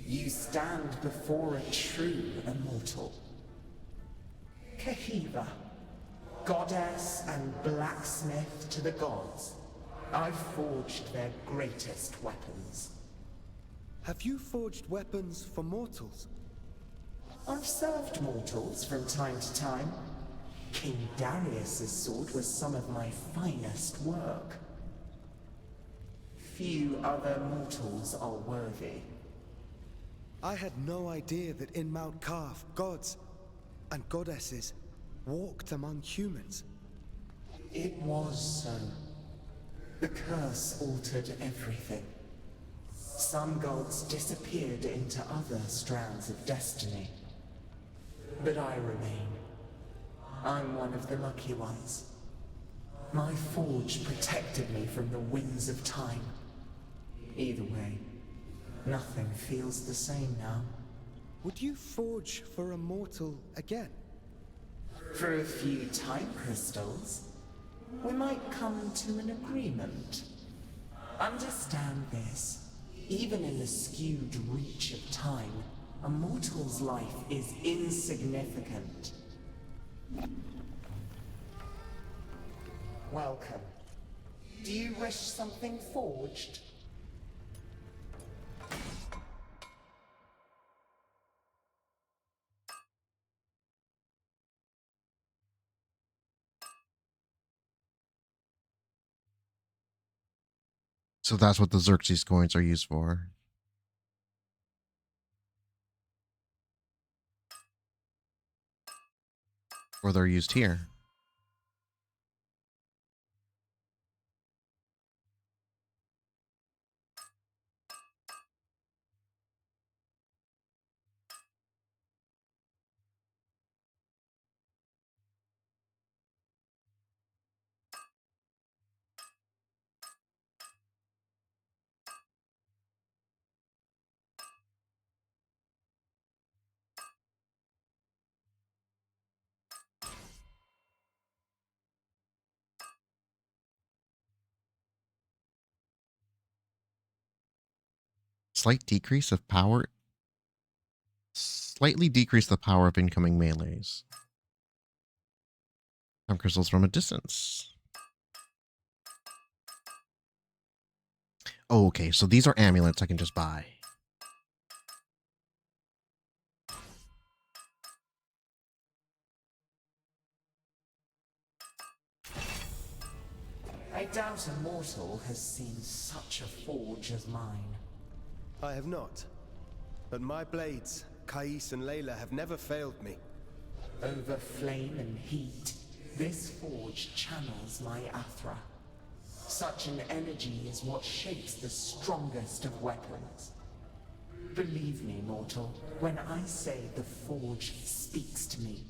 you stand before a true immortal. Kahiva, goddess and blacksmith to the gods. I've forged their greatest weapons. Have you forged weapons for mortals? I've served mortals from time to time. King Darius's sword was some of my finest work. Few other mortals are worthy. I had no idea that in Mount Kaf, gods and goddesses walked among humans. It was so. The curse altered everything. Some gods disappeared into other strands of destiny. But I remain. I'm one of the lucky ones. My forge protected me from the winds of time. Either way, nothing feels the same now. Would you forge for a mortal again? For a few time crystals, we might come to an agreement. Understand this. Even in the skewed reach of time, a mortal's life is insignificant. Welcome. Do you wish something forged? So that's what the Xerxes coins are used for. Or they're used here. Slight decrease of power. Slightly decrease the power of incoming melees. Time crystals from a distance. Oh, okay, so these are amulets I can just buy. I doubt a mortal has seen such a forge as mine. I have not. But my blades, Kais and Layla, have never failed me. Over flame and heat, this forge channels my Athra. Such an energy is what shapes the strongest of weapons. Believe me, mortal, when I say the forge speaks to me.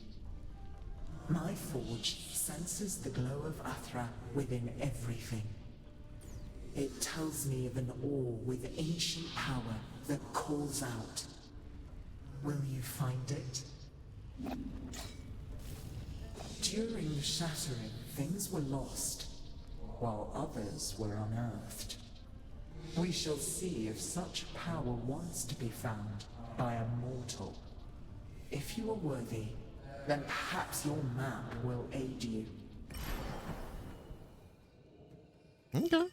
My forge senses the glow of Athra within everything. It tells me of an ore with ancient power that calls out. Will you find it? During the shattering, things were lost, while others were unearthed. We shall see if such power wants to be found by a mortal. If you are worthy, then perhaps your map will aid you. Okay.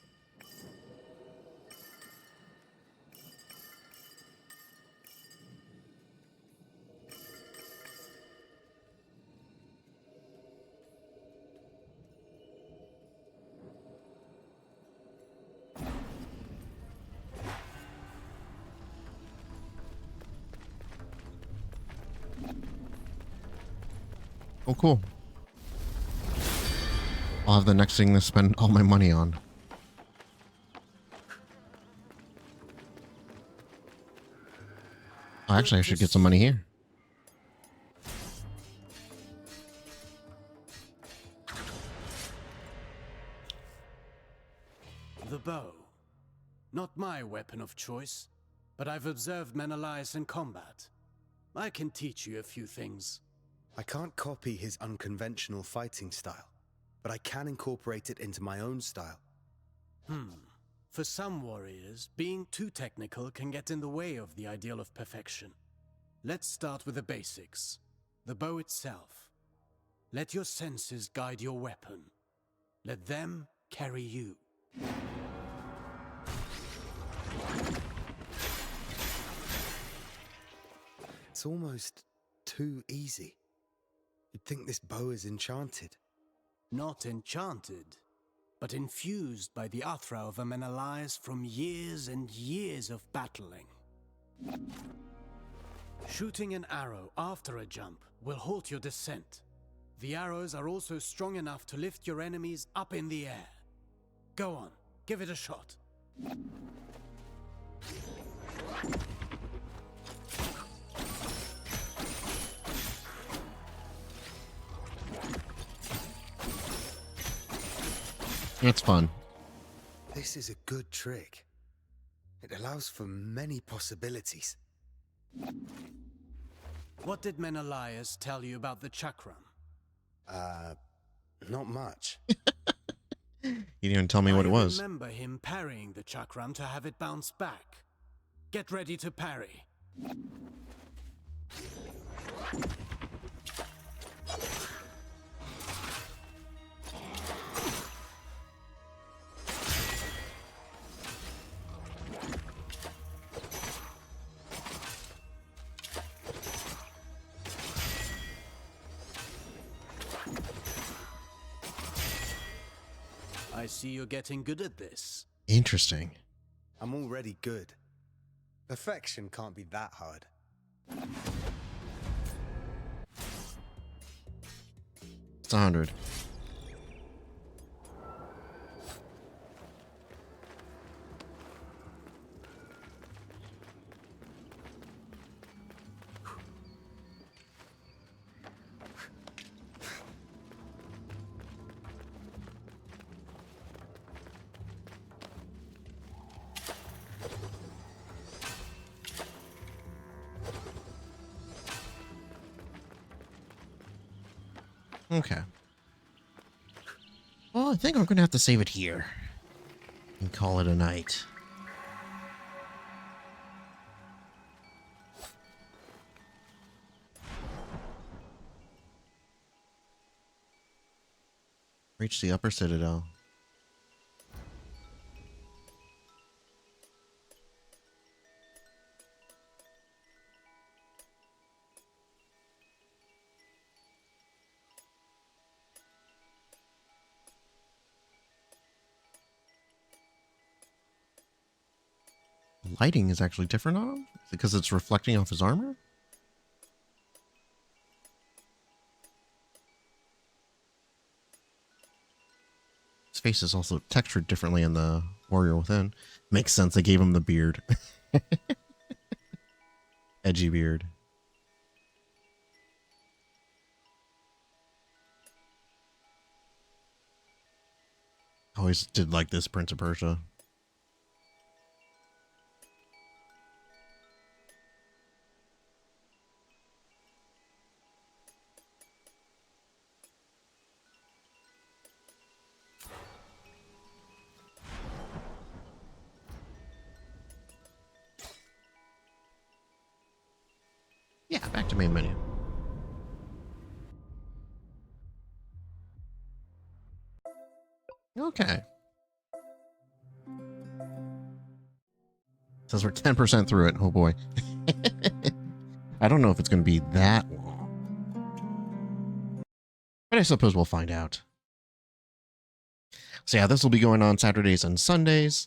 Oh, cool. I'll have the next thing to spend all my money on. Oh, actually, I should get some money here. The bow. Not my weapon of choice, but I've observed Menelaus in combat. I can teach you a few things. I can't copy his unconventional fighting style, but I can incorporate it into my own style. For some warriors, being too technical can get in the way of the ideal of perfection. Let's start with the basics. The bow itself. Let your senses guide your weapon. Let them carry you. It's almost too easy. You'd think this bow is enchanted. Not enchanted, but infused by the Athra of a Menelaus from years and years of battling. Shooting an arrow after a jump will halt your descent. The arrows are also strong enough to lift your enemies up in the air. Go on, give it a shot. It's fun. This is a good trick. It allows for many possibilities. What did Menelaus tell you about the chakram? Not much. You didn't even tell me what it was. I remember him parrying the chakram to have it bounce back. Get ready to parry. I see you're getting good at this. Interesting. I'm already good. Perfection can't be that hard. It's 100. Okay. Well, I think I'm going to have to save it here and call it a night. Reach the upper citadel. Lighting is actually different on him? Is it because it's reflecting off his armor? His face is also textured differently in the warrior within. Makes sense, they gave him the beard. Edgy beard. Always did like this Prince of Persia. Yeah, back to main menu. Okay. Says we're 10% through it. Oh boy. I don't know if it's going to be that long. But I suppose we'll find out. So yeah, this will be going on Saturdays and Sundays.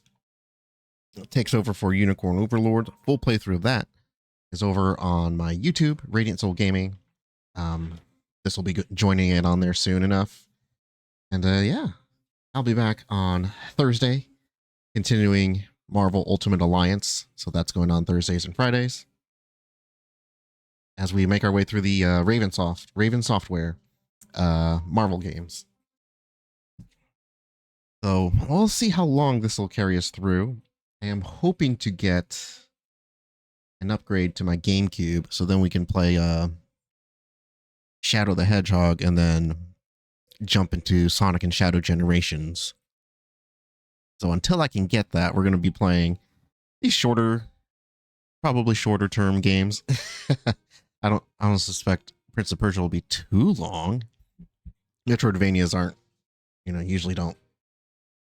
It takes over for Unicorn Overlord. Full playthrough of that is over on my YouTube, Radiant Soul Gaming. this will be joining it on there soon enough. And yeah, I'll be back on Thursday, continuing Marvel Ultimate Alliance. So that's going on Thursdays and Fridays, as we make our way through the Raven Software Marvel games. So we'll see how long this will carry us through. I am hoping to get an upgrade to my GameCube, so then we can play Shadow the Hedgehog and then jump into Sonic and Shadow Generations. So until I can get that, we're going to be playing these probably shorter term games. I don't suspect Prince of Persia will be too long. Metroidvanias aren't, usually don't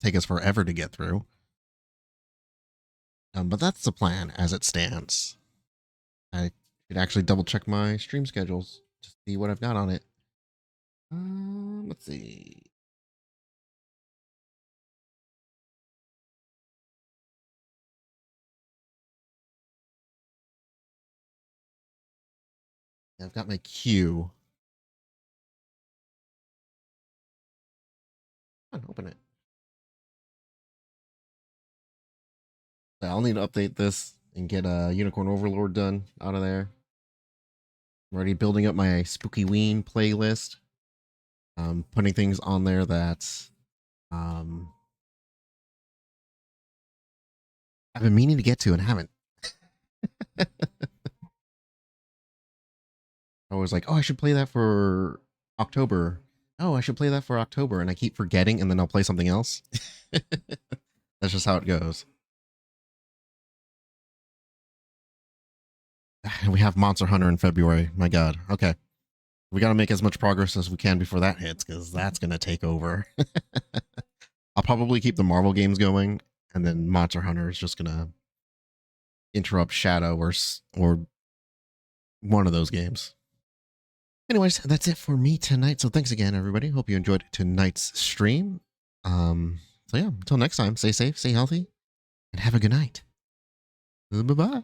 take us forever to get through. But that's the plan as it stands. I should actually double check my stream schedules to see what I've got on it. Let's see. I've got my queue. Come on, open it. I'll need to update this and get Unicorn Overlord done out of there. I'm already building up my Spooky Ween playlist. Putting things on there that I've been meaning to get to and haven't. I was like, oh, I should play that for October. Oh, I should play that for October. And I keep forgetting, and then I'll play something else. That's just how it goes. We have Monster Hunter in February. My God. Okay. We got to make as much progress as we can before that hits, because that's going to take over. I'll probably keep the Marvel games going, and then Monster Hunter is just going to interrupt Shadow or one of those games. Anyways, that's it for me tonight. So thanks again, everybody. Hope you enjoyed tonight's stream. So yeah, until next time, stay safe, stay healthy, and have a good night. Bye-bye.